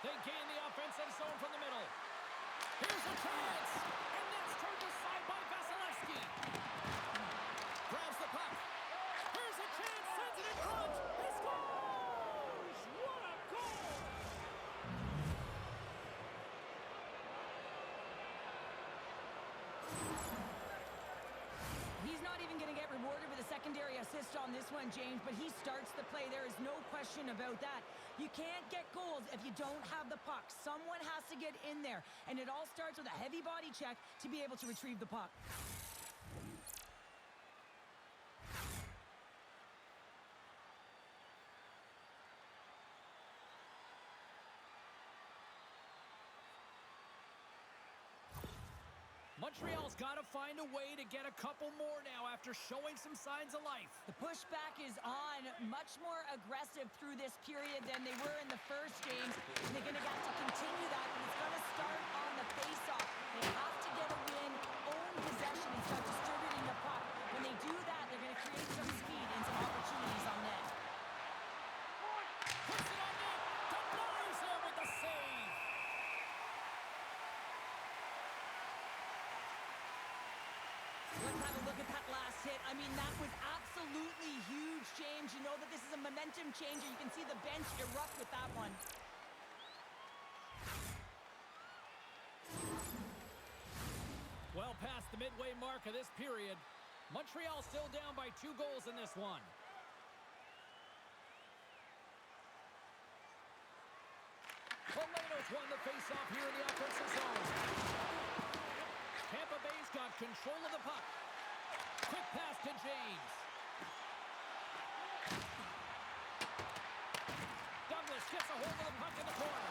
They gain the offensive zone from the middle. Here's a chance. And that's turned aside by Vasilevsky. Grabs the puck. Here's a chance. Sends it in front. He scores! What a goal! He's not even going to get rewarded with a secondary assist on this one, James, but he starts the play. There is no question about that. You can't get goals if you don't have the puck. Someone has to get in there, and it all starts with a heavy body check to be able to retrieve the puck. Montreal's got to find a way to get a couple more now after showing some signs of life. The pushback is on, much more aggressive through this period than they were in the first games. And they're going to have to continue that, and it's going to start on the face-off. They have to get a win, own possession, and start distributing the puck. When they do that, they're going to create some speed and some opportunities on net. Puts it on net. Denies him with the save. Let's have a look at that last hit. I mean, that was absolutely huge, James. You know that this is a momentum changer. You can see the bench erupt with that one. Well past the midway mark of this period. Montreal still down by 2 goals in this one. Poleto's won the faceoff here in the offensive zone. Tampa Bay's got control of the puck. Quick pass to James. Douglas gets a hold of the puck in the corner.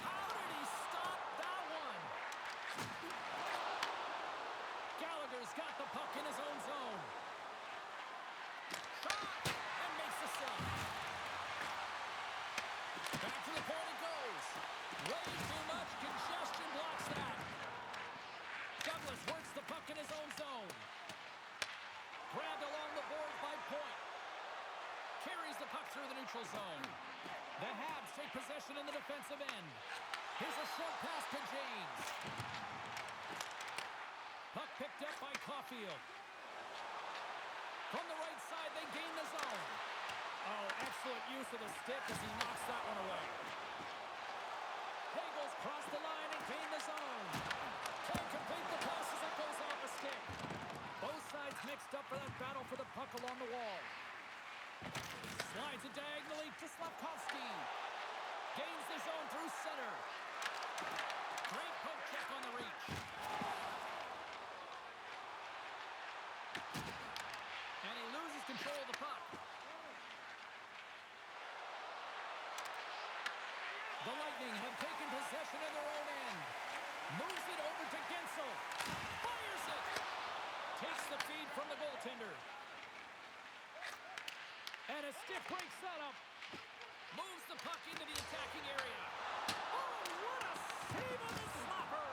How did he stop that one? Gallagher's got the puck in his own zone. Shot! And makes the save. Back to the point it goes. Way too much congestion blocks that. Douglas works the puck in his own zone. Grabbed along the boards by Point. Carries the puck through the neutral zone. The Habs take possession in the defensive end. Here's a short pass to James. Puck picked up by Caulfield. From the right side, they gain the zone. Oh, excellent use of the stick as he knocks that one away. Hagel's crossed the line and gained the zone. Can't complete the pass as it goes off the stick. Both sides mixed up for that battle for the puck along the wall. Slides it diagonally to Slafkovsky. Gains the zone through center. Great poke check on the reach. And he loses control of the puck. The Lightning have taken possession of their own end. Moves it over to Gensel. Fires it. Takes the feed from the goaltender. And a stick breaks that up. Moves the puck into the attacking area. Oh, what a save on the slapper.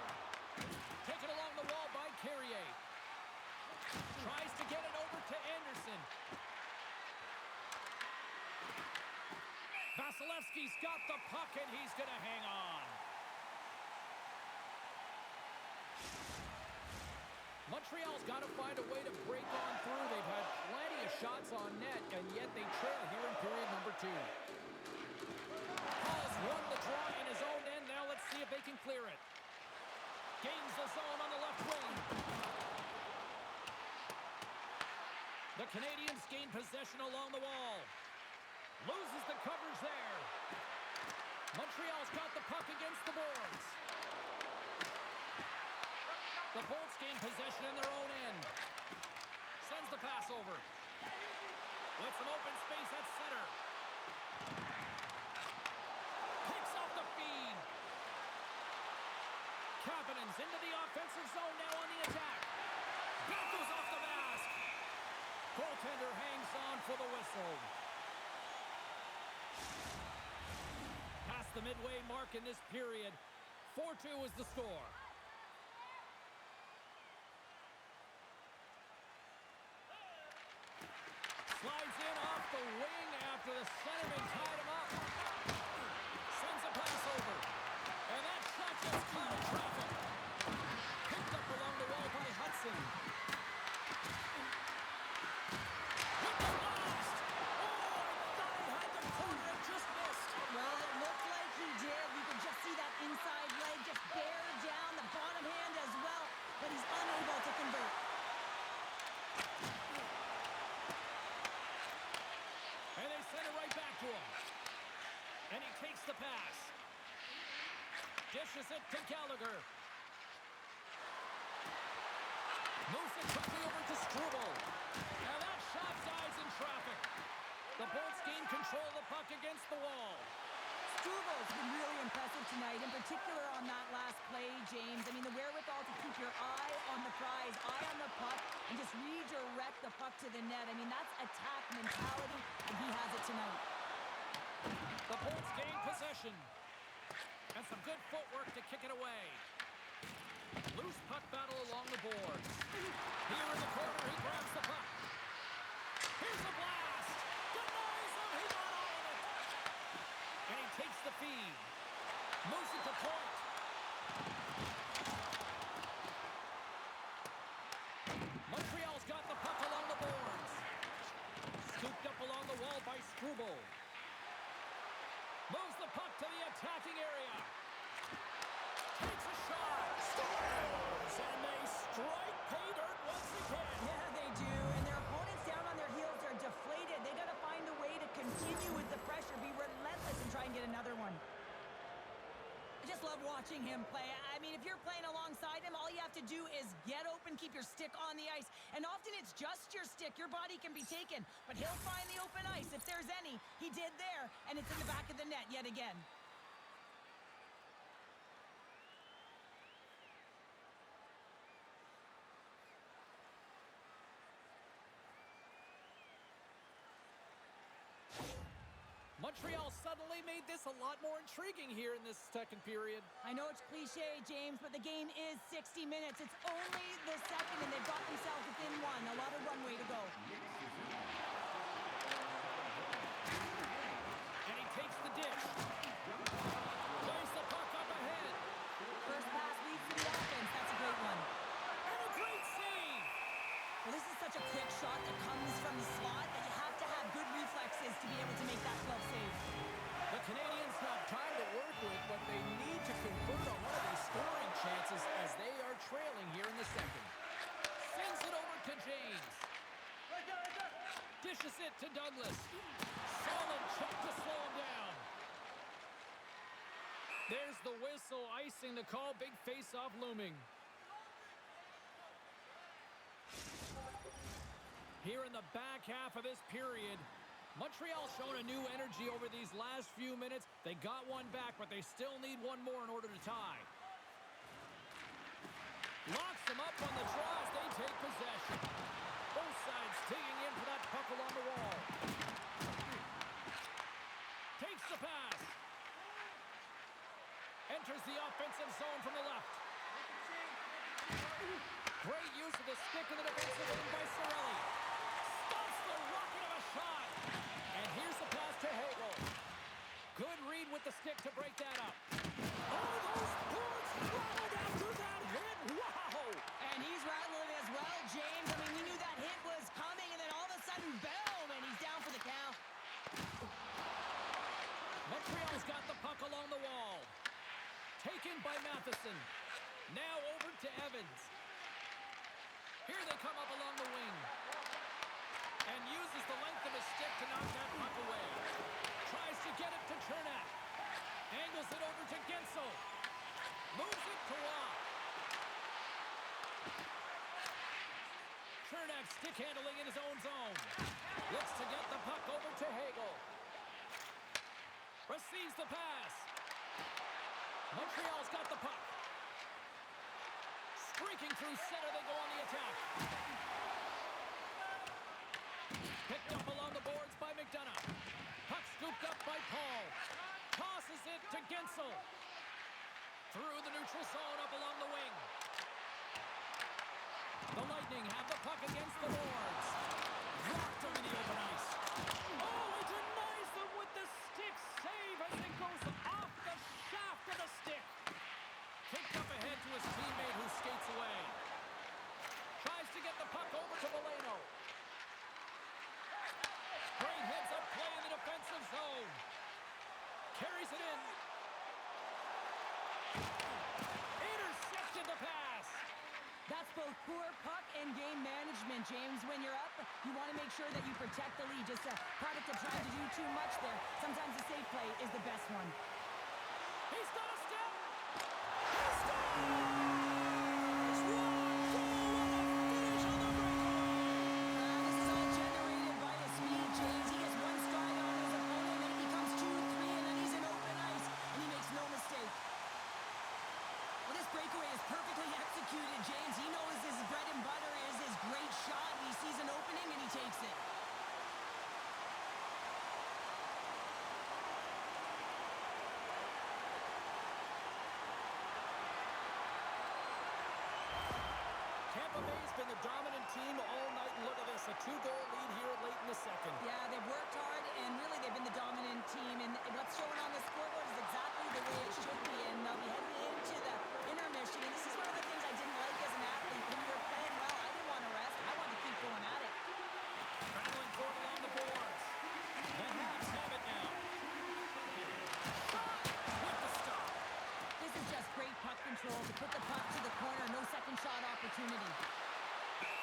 Taken along the wall by Carrier. Tries to get it over to Anderson. Vasilevsky's got the puck and he's going to hang on. Montreal's got to find a way to break on through. They've had plenty of shots on net, and yet they trail here in period number 2. Hall's won the draw in his own end. Now let's see if they can clear it. Gains the zone on the left wing. The Canadiens gain possession along the wall. Loses the coverage there. Montreal's got the puck against the boards. The Bolts gain possession in their own end. Sends the pass over. With some open space at center. Picks off the feed. Kapanen's into the offensive zone now on the attack. That goes off the mask. Goaltender hangs on for the whistle. Past the midway mark in this period. 4-2 is the score. Slides in off the wing after the centerman tied him up. Sends a pass over. And that shot gets caught in traffic. Picked up along the wall by Hudson. With the blast! Oh, I thought he had the corner and just missed. Well, it looked like he did. You could just see that inside leg just bear down the bottom hand as well, but he's unable to convert. And they send it right back to him. And he takes the pass. Dishes it to Gallagher. Moves it quickly over to Struble. And that shot dies in traffic. The Bolts gain control of the puck against the wall. Struvel's been really impressive tonight, in particular on that last play, James. I mean, the wherewithal to keep your eye on the prize, eye on the puck, and just redirect the puck to the net. I mean, that's attack mentality, and he has it tonight. The Bolts gain possession. And some good footwork to kick it away. Loose puck battle along the boards. Here in the corner, he grabs the puck. Here's the blast. Denies him. He got all of it. And he takes the feed. Moves it to Point. Montreal's got the puck along the boards. Scooped up along the wall by Struble. Moves the puck to the attacking area. Takes a shot. Scores! And they strike pay dirt once again. Yeah, they do. continue with the pressure, be relentless, and try and get another one. I just love watching him play. I mean, if you're playing alongside him, all you have to do is get open, keep your stick on the ice. And often it's just your stick. Your body can be taken, but he'll find the open ice if there's any. He did there, and it's in the back of the net yet again. Montreal suddenly made this a lot more intriguing here in this second period. I know it's cliche, James, but the game is 60 minutes. It's only the second, and they've got themselves within one. A lot of runway to go. And he takes the dish. Plays the puck up ahead. First pass leads to the offense. That's a great one. And a great save. Well, this is such a quick shot that comes from the slot that you have to have good reflexes to be able to make that glove save. The Canadiens have time to work with, but they need to convert on one of these scoring chances as they are trailing here in the second. Sends it over to James. Dishes it to Douglas. Solid check to slow him down. There's the whistle, icing the call. Big face-off looming. Here in the back half of this period, Montreal shown a new energy over these last few minutes. They got one back, but they still need one more in order to tie. Locks them up on the draw as they take possession. Both sides digging in for that puck along the wall. Takes the pass. Enters the offensive zone from the left. Great use of the stick in the defensive end by Cirelli. Stops the rocket of a shot. And here's the pass to Hagel. Good read with the stick to break that up. Oh, those boards rattled after that hit. Wow! And he's rattling as well, James. I mean, we knew that hit was coming, and then all of a sudden, boom, and he's down for the count. Montreal's got the puck along the wall. Taken by Matheson. Now over to Evans. Here they come up along the wing. And uses the length of his stick to knock that puck away. Tries to get it to Chernak. Angles it over to Gensel. Moves it to Waugh. Chernak stick handling in his own zone. Looks to get the puck over to Hagel. Receives the pass. Montreal's got the puck. Streaking through center, they go on the attack. Picked up along the boards by McDonough. Puck scooped up by Paul. Tosses it to Gensel. Through the neutral zone up along the wing. The Lightning have the puck against the boards. Blocked over the open ice. Oh, he denies them with the stick save as it goes off the shaft of the stick. Kicked up ahead to his teammate who skates away. Tries to get the puck over to Valeno. Great heads-up play in the defensive zone. Carries it in. Intercepted the pass. That's both poor puck and game management, James. When you're up, you want to make sure that you protect the lead. Just a product of trying to do too much there. Sometimes the safe play is the best one. He's got a step. He scores! This is all generated by his speed, James. He gets one stride on his opponent, then it becomes 2-3, and then he's in open ice, and he makes no mistake. Well, this breakaway is perfectly executed, James. He knows his bread and butter is his great shot, and he sees an opening, and he takes it. Tampa Bay's been the dominant team all night, and look at this, a 2-goal lead here late in the second. Yeah, they've worked hard, and really they've been the dominant team, and what's showing on the scoreboard is exactly the way it should be, and they'll be heading into the intermission, and this is one of the things I didn't like as an athlete. When you were playing well, I didn't want to rest. I wanted to keep going at it. Battling for it along the boards. The Habs have it now. Shot with the stop. This is just great puck control to put the puck to the corner. No second shot opportunity.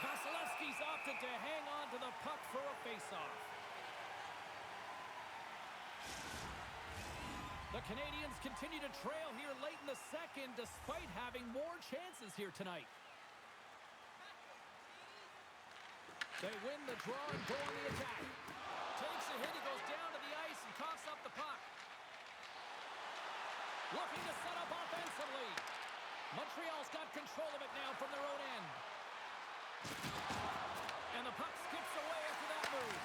Vasilevsky's opted to hang on to the puck for a faceoff. Canadiens continue to trail here late in the second despite having more chances here tonight. They win the draw and go on the attack. Takes a hit, he goes down to the ice and coughs up the puck. Looking to set up offensively. Montreal's got control of it now from their own end. And the puck skips away after that move.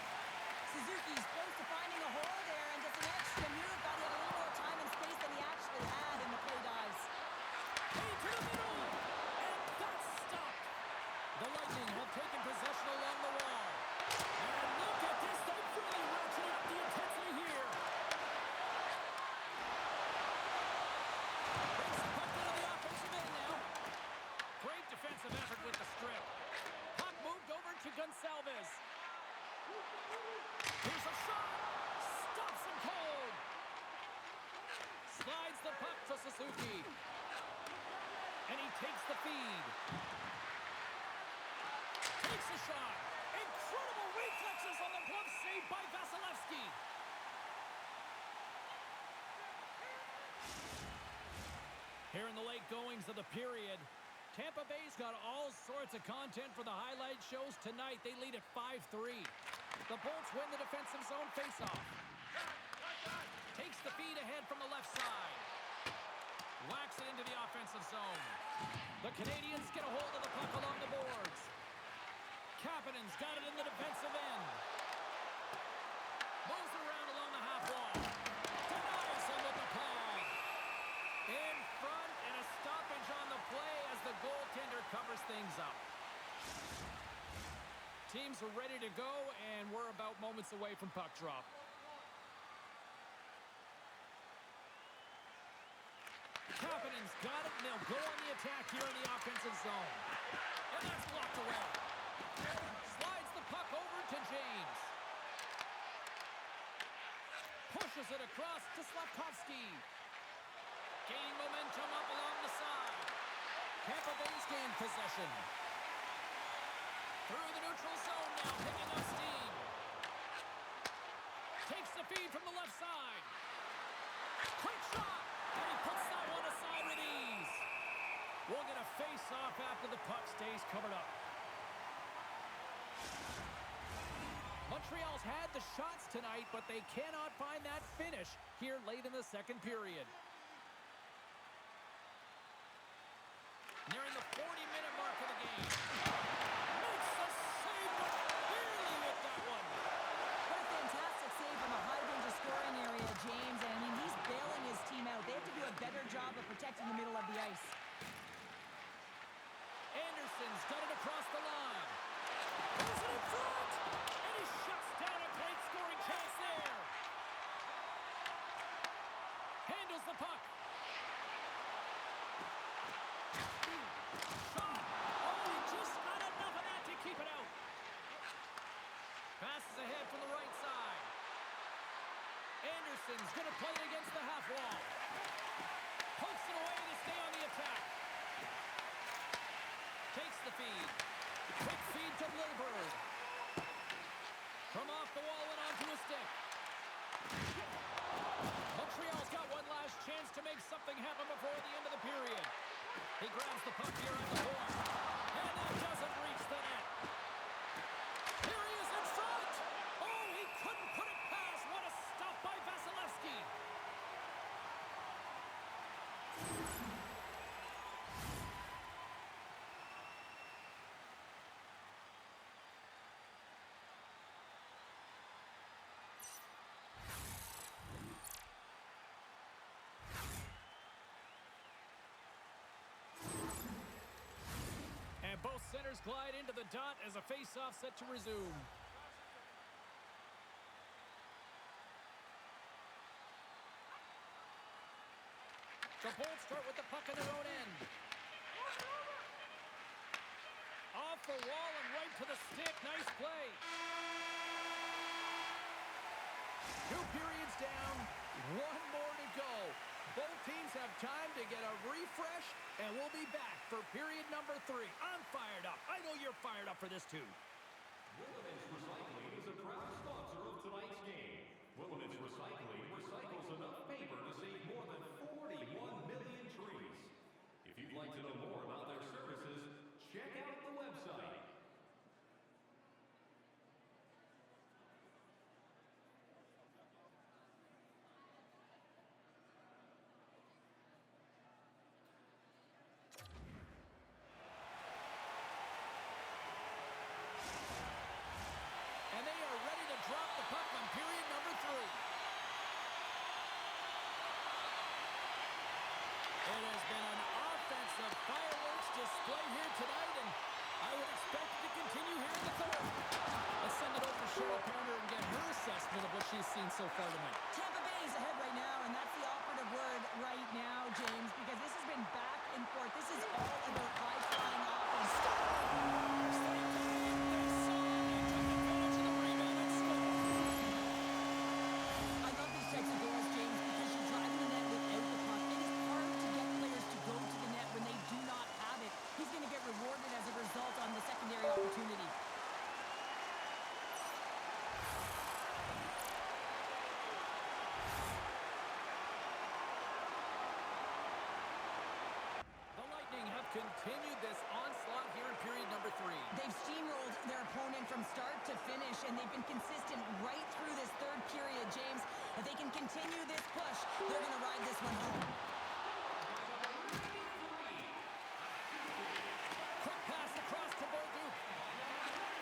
Suzuki's close to finding a hole there, and just an extra move. Thought he had a little more time and space than he actually had in the play dives. Hey, to the middle! And that's stopped. The Lightning have taken possession along the wall. And look at this. They've really ratcheted up the intensity here. Brings the puck into the offensive end now. Great defensive effort with the strip. Puck moved over to Gonçalves. Here's a shot. Stops him cold. Slides the puck to Suzuki. And he takes the feed. Takes a shot. Incredible reflexes on the glove save by Vasilevsky. Here in the late goings of the period, Tampa Bay's got all sorts of content for the highlight shows tonight. They lead at 5-3. The Bolts win the defensive zone faceoff. Takes the feed ahead from the left side. Whacks it into the offensive zone. The Canadiens get a hold of the puck along the boards. Kapanen's got it in the defensive end. Moves it around along the half wall. Denies him with the play. In front and a stoppage on the play as the goaltender covers things up. Teams are ready to go, and we're about moments away from puck drop. Kapanen's got it, and they'll go on the attack here in the offensive zone. And that's blocked away. Slides the puck over to James. Pushes it across to Slavkovsky. Gaining momentum up along the side. Tampa Bay's gained possession. Through the neutral zone now, picking up steam. Takes the feed from the left side. Quick shot! And he puts that one aside with ease. We'll get a face-off after the puck stays covered up. Montreal's had the shots tonight, but they cannot find that finish here late in the second period. Nearing the 40-minute mark of the game. Makes the save, but barely with that one. What a fantastic save from a high-danger scoring area, James. And I mean, he's bailing his team out. They have to do a better job of protecting the middle of the ice. Anderson's got it across the line. Pulls it in front. And he shuts down a great scoring chance there. Handles the puck. Shot. Oh, he just not enough of that to keep it out. Passes ahead from the right side. Anderson's going to play it against the half wall. Pokes it away to stay on the attack. Takes the feed. Quick feed to Milberg. From off the wall and onto a stick. Montreal's got one last chance to make something happen before the end of the period. He grabs the puck here at the point. And that doesn't reach the net. Here he is in front. Oh, he couldn't put it past. What a stop by Vasilevsky. And both centers glide into the dot as a face-off set to resume. The Bolts start with the puck in their own end. Off the wall and right to the stick. Nice play. 2 periods down, 1 more to go. Both teams have time to get a refresh, and we'll be back for period number 3. I'm fired up. I know you're fired up for this too. Willemins Recycling is a proud sponsor of tonight's game. Willemins Recycling recycles enough paper to save more fireworks display here tonight, and I would expect it to continue here in the third. Let's send it over to Cheryl Pounder and get her assessment of what she's seen so far tonight. Tampa Bay is ahead right now, and that's the operative word right now, James, because this has been back and forth. This is all about high-flying offense. I love these types of goals, James, because you're driving the net without the puck. It is hard to get players to go to the net when they do not have it. He's going to get rewarded as a result on the secondary opportunity. The Lightning have continued this onslaught here in period number 3. They've steamrolled their opponent from start to finish, and they've been consistent right through this third period, James. If they can continue this push, they're going to ride this one home. Quick pass across to Bolduc.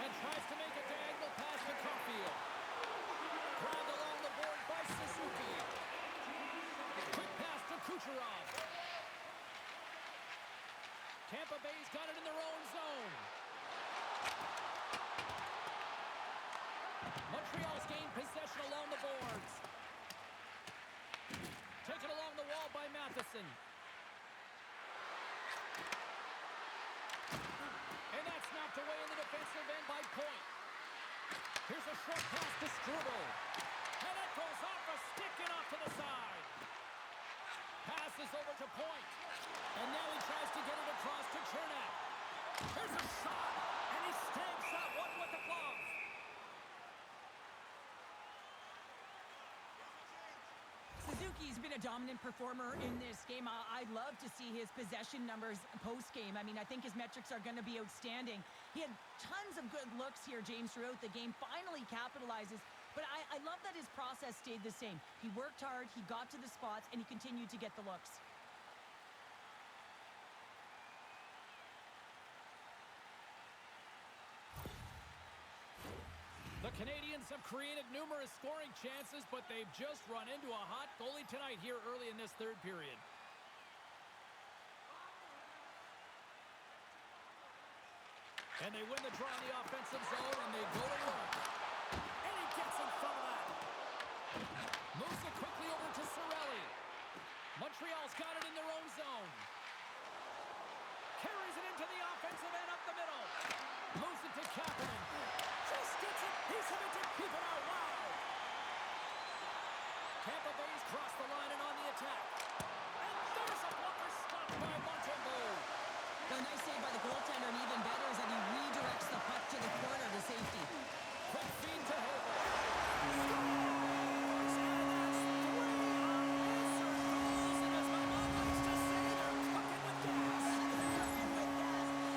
And tries to make a diagonal pass to Caulfield. Grabbed along the board by Suzuki. Quick pass to Kucherov. Tampa Bay's got it in their own zone. Montreal's gained possession along the boards. Taken along the wall by Matheson. And that's knocked away in the defensive end by Point. Here's a short pass to Struble. And that goes off a stick and off to the side. Passes over to Point. And now he tries to get it across to Chernak. Here's a shot. And he stamps that one with the glove. Suzuki's been a dominant performer in this game. I'd love to see his possession numbers post-game. I mean, I think his metrics are going to be outstanding. He had tons of good looks here, James, throughout the game. Finally capitalizes. But I love that his process stayed the same. He worked hard, he got to the spots, and he continued to get the looks. The Canadiens have created numerous scoring chances, but they've just run into a hot goalie tonight here early in this third period. And they win the draw in the offensive zone, and they go to work. And he gets in front of that. Moves it quickly over to Cirelli. Montreal's got it in their own zone. Carries it into the offensive end up the middle. Moves it to Kapanen. Just gets a piece of it to keep it out. Wow! Tampa Bay's crossed the line and on the attack. And there's a blocker stopped by Montembeau. A nice save by the goaltender, and even better is that he redirects the puck to the corner to safety. Quick feed to Hagel. Scores! And that's 3 unanswered goals. And as my mom likes to say, they're cooking with gas.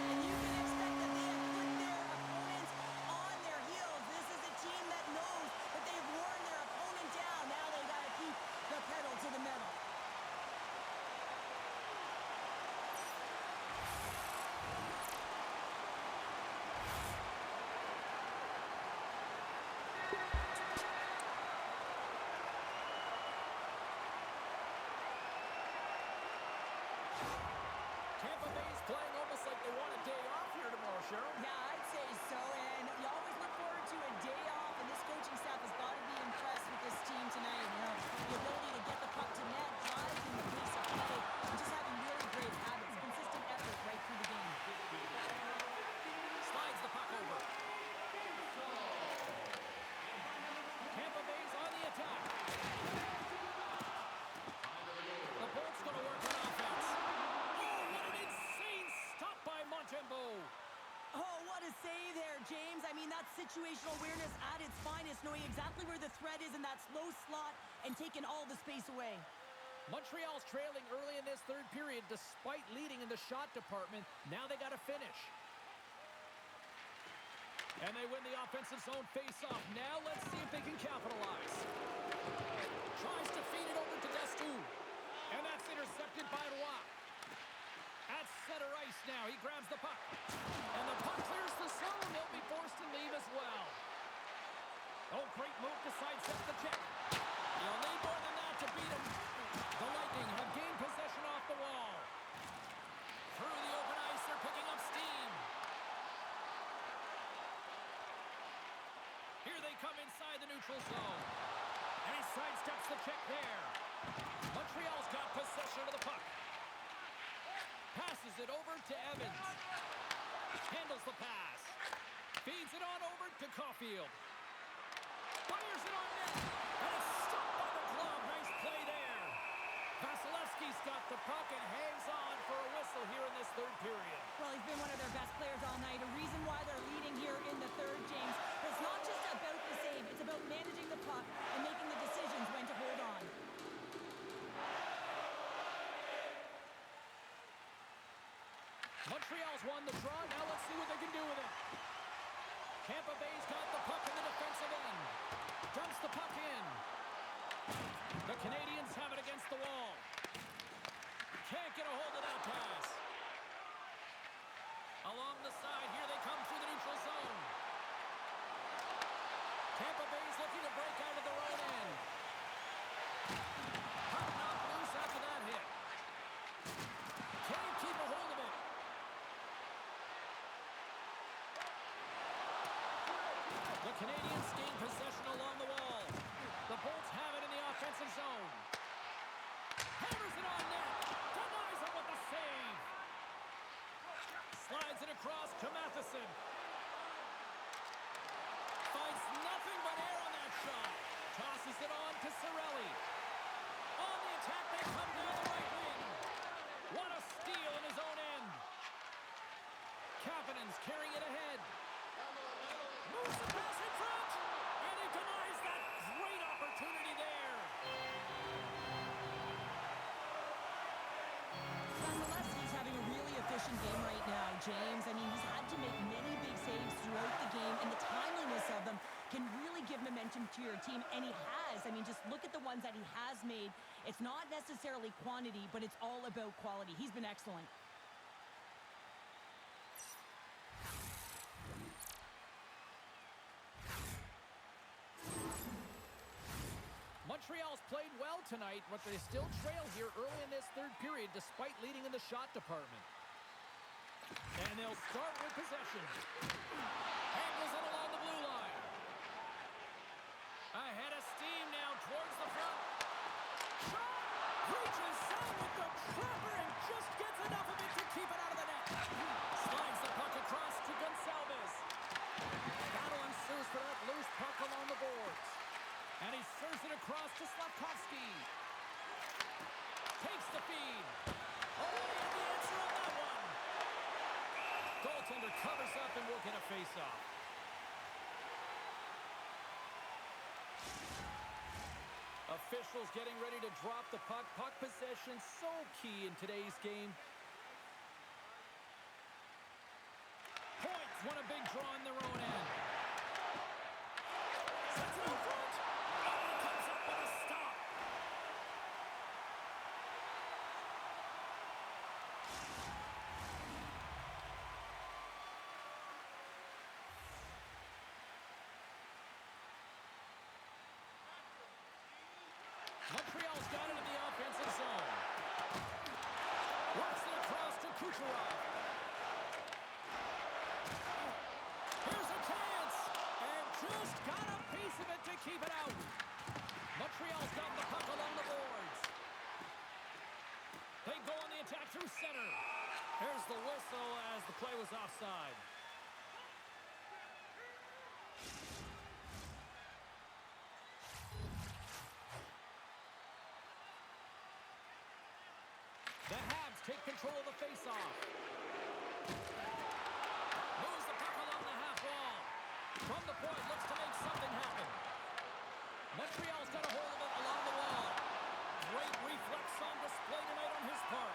And you can expect that they have put their opponents on their heels. This is a team that knows that they've worn their opponent down. Now they got to keep the pedal to the metal. Tampa Bay's playing almost like they want a day off here tomorrow, Cheryl. Yeah, I'd say so, and you always look forward to a day off, and this coaching staff has got to be impressed with this team tonight. You know, the ability to get the puck to net, driving the pace of play, and just having really great habits, consistent effort right through the game. Slides the puck over. Tampa Bay's on the attack. The Bolts going to work on offense. Oh, what an insane stop by Montembeau. Oh, what a save there, James. I mean, that's situational awareness at its finest, knowing exactly where the threat is in that slow slot and taking all the space away. Montreal's trailing early in this third period despite leading in the shot department. Now they got to finish. And they win the offensive zone face-off. Now let's see if they can capitalize. Tries to feed it over to Destoux. And that's intercepted by Roy. At center ice now. He grabs the puck. And the puck clears the zone. They'll be forced to leave as well. Oh, great move to sidestep the check. You'll need more than that to beat him. The Lightning have gained possession off the wall. Through the inside the neutral zone. And he sidesteps the check there. Montreal's got possession of the puck. Passes it over to Evans. Handles the pass. Feeds it on over to Caulfield. Fires it on net. And it's stopped by the glove. Nice play there. Vasilevsky's got the puck and hangs on for a whistle here in this third period. Well, he's been one of their best players all night. A reason why they're leading here in the third, James. But it's not just about the save. It's about managing the puck and making the decisions when to hold on. Montreal's won the draw. Now let's see what they can do with it. Tampa Bay's got the puck in the defensive end. Dumps the puck in. The Canadiens have it against the wall. Can't get a hold of that pass. Along the side, here they come through the neutral zone. Tampa Bay's looking to break out of their own end. Puck knocked loose after that hit. Can't keep a hold of it. The Canadiens gain possession along the wall. The Bolts have it in the offensive zone. Hammers it on net. Denies him with the save. Slides it across to Matheson. Finds nothing but air on that shot. Tosses it on to Cirelli. On the attack, they come down the right wing. What a steal in his own end. Kapanen's carrying it ahead. Moves the pass in front. And he denies that great opportunity there. Vasilevsky's having a really efficient game right now, James. I mean, he's had to make many big saves throughout the game, and the timeliness of them can really give momentum to your team, and he has. I mean, just look at the ones that he has made. It's not necessarily quantity, but it's all about quality. He's been excellent. Montreal's played well tonight, but they still trail here early in this third period despite leading in the shot department. And they'll start with possession. Angles it along the blue line. Ahead of steam now towards the front. Shot! Reaches out with the trapper and just gets enough of it to keep it out of the net. Slides the puck across to Gonçalves. Battle ensues for that loose puck along the boards. And he serves it across to Slavkovsky. Takes the feed. Oh, and the answer on that one. Goaltender covers up and will get a face-off. Officials getting ready to drop the puck. Puck possession so key in today's game. Points won a big draw in their own end. Sets it up front. Montreal's got it in the offensive zone. Works it across to Kucherov. Here's a chance. And just got a piece of it to keep it out. Montreal's got the puck along the boards. They go on the attack through center. Here's the whistle as the play was offside. The Habs take control of the faceoff. Moves the puck along the half wall. From the point, looks to make something happen. Montreal's got a hold of it along the wall. Great reflex on display tonight on his part.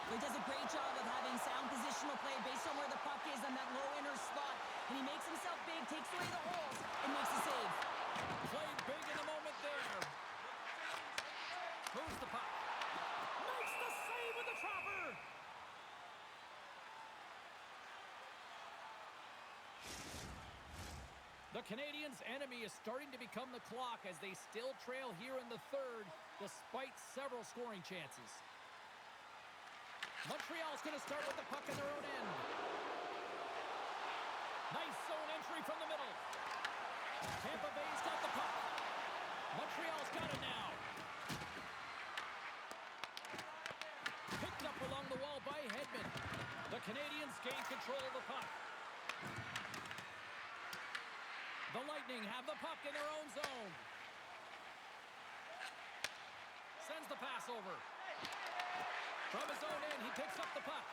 He does a great job of having sound positional play based on where the puck is on that low inner slot. And he makes himself big, takes away the holes, and makes a save. Played big in the moment there. Moves the puck. Makes the save with the trapper. The Canadiens' enemy is starting to become the clock as they still trail here in the third, despite several scoring chances. Montreal's going to start with the puck in their own end. Nice zone entry from the middle. Tampa Bay's got the puck. Montreal's got it now. Picked up along the wall by Hedman. The Canadiens gain control of the puck. The Lightning have the puck in their own zone. Sends the pass over. From his own end, he picks up the puck.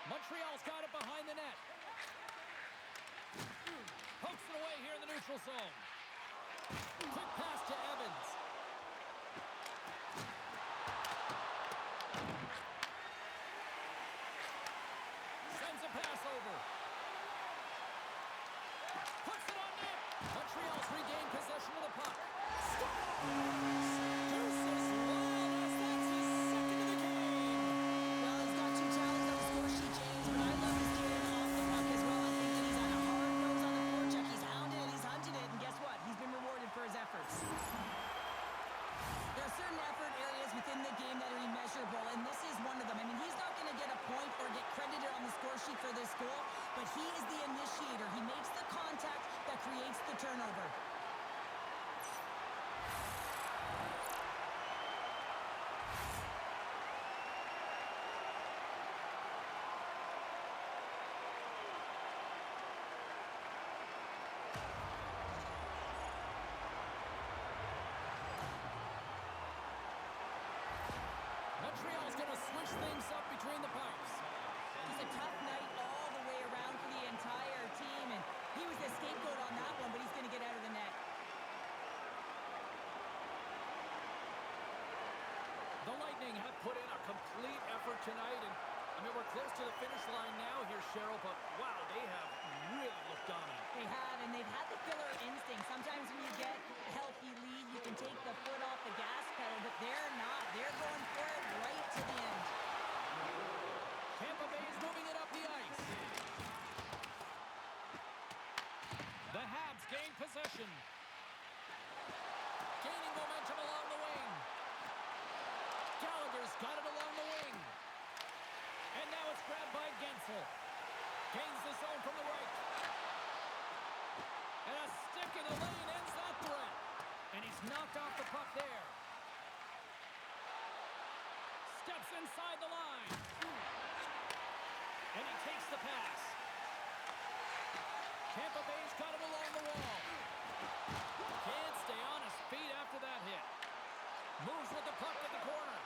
Montreal's got it behind the net. Pokes it away here in the neutral zone. Quick pass to Evans. Sends a pass over. Puts it on net. Montreal's regained possession of the puck. Deuces Wallace, that's his second of the game. Well, he's got 2 talents on the score sheet, James, but I love his gearing off the puck as well. I think that he's had a hard nose on the forecheck. He's hounded it, he's hunted it, and guess what? He's been rewarded for his efforts. There are certain effort areas within the game that are immeasurable, and this is one of them. I mean, he's not going to get a point or get credited on the score sheet for this goal, but he is the initiator. He makes the contact that creates the turnover. Montreal's going to switch things up between the pipes. It's a tough night all the way around for the entire team, and he was the scapegoat on that one, but he's going to get out of the net. The Lightning have put in a complete effort tonight, and I mean, we're close to the finish line now here, Cheryl, but wow, they have really looked dominant. They have, and they've had the killer instinct. Sometimes when you get a healthy lead, you can take the foot off the gas pedal, but they're not. They're going for it right to the end. Tampa Bay is moving it up the ice. The Habs gain possession. Gaining momentum along the wing. Gallagher's got it along the wing. And now it's grabbed by Gensel. Gains the zone from the right. And a stick in the lane ends that threat. And he's knocked off the puck there. Steps inside the line. And he takes the pass. Tampa Bay's got it along the wall. Can't stay on his feet after that hit. Moves with the puck at the corner.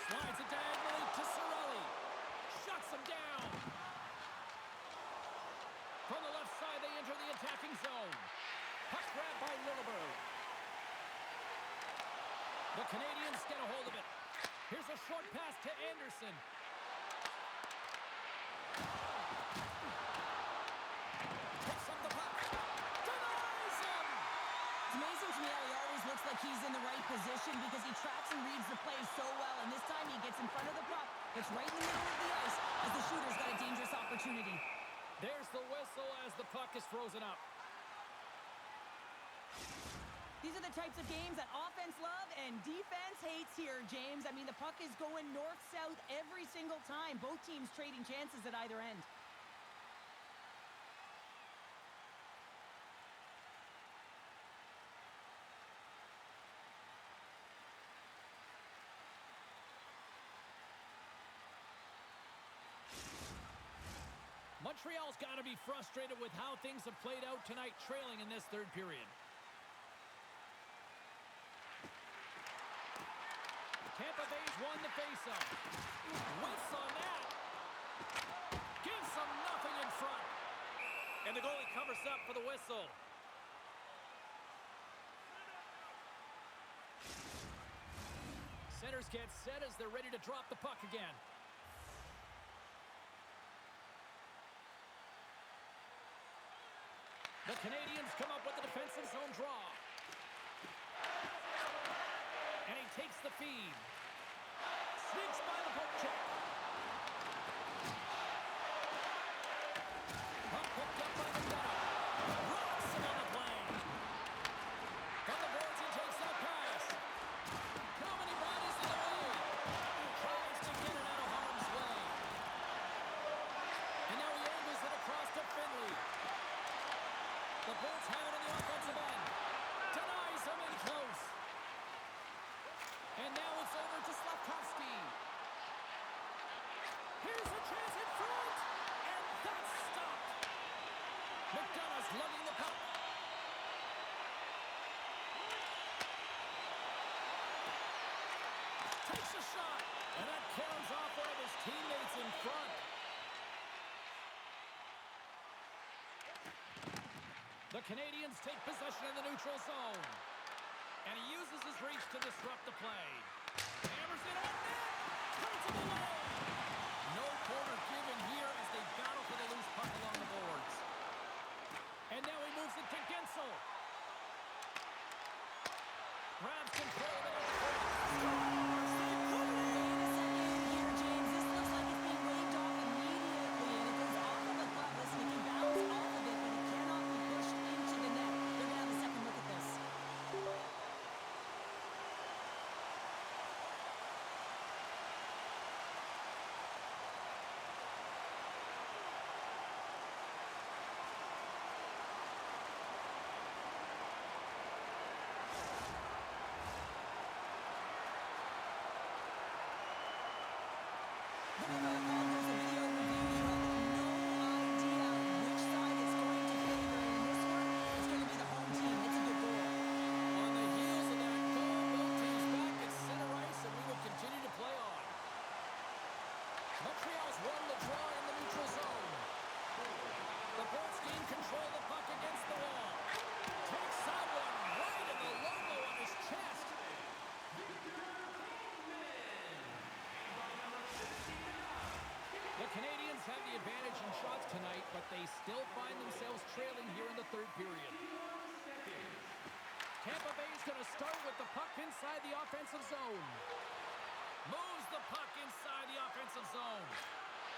Slides it diagonally to Cirelli. Shuts him down. From the left side, they enter the attacking zone. Puck grabbed by Lilleberg. The Canadiens get a hold of it. Here's a short pass to Anderson. Picks up the puck. Denies him! It's amazing to me how he always looks like he's in the right position because he tracks and reads the play so well, and this time he gets in front of the puck. It's right in the middle of the ice as the shooter's got a dangerous opportunity. There's the whistle as the puck is frozen up. These are the types of games that offense love and defense hates here, James. I mean, the puck is going north-south every single time. Both teams trading chances at either end. Montreal's got to be frustrated with how things have played out tonight, trailing in this third period. Tampa Bay's won the faceoff. Whiffs on that. Gives them nothing in front. And the goalie covers up for the whistle. Centers get set as they're ready to drop the puck again. The Canadiens come up with the defensive zone draw. And he takes the feed. Sneaks by the poke check. Puck picked up by McDonough. Rocks him on the play. From the boards, he takes that pass. How many bodies in the way? Tries to get it out of harm's way. And now he angles it across to Finley. And now it's over to Slavkovsky. Here's a chance in front. And that's stopped. McDonough's lugging the puck. Takes a shot. And that carries off one of his teammates in front. The Canadiens take possession in the neutral zone. And he uses his reach to disrupt the play. Hammers it on net. Turns it alone. No corner given here as they battle for the loose puck along the boards. And now he moves it to Gensel. Grabs control of it on the board. Here, James, this looks like it's being waved off immediately, and it goes off of the glove. Listen, it can bounce off of it, but it cannot be pushed into the net. They're going to have a second look at this. There's a video review. You have no idea which side it's going to favor. In this one, it's going to be the home team. It's a good goal. On the heels of that goal, both teams back at center ice, and we will continue to play on. Montreal's won the draw in the neutral zone. The Bolts gain control of the puck against the wall. Takes that one right in the logo on his chest. The Canadiens have the advantage in shots tonight, but they still find themselves trailing here in the third period. Tampa Bay is going to start with the puck inside the offensive zone. Moves the puck inside the offensive zone.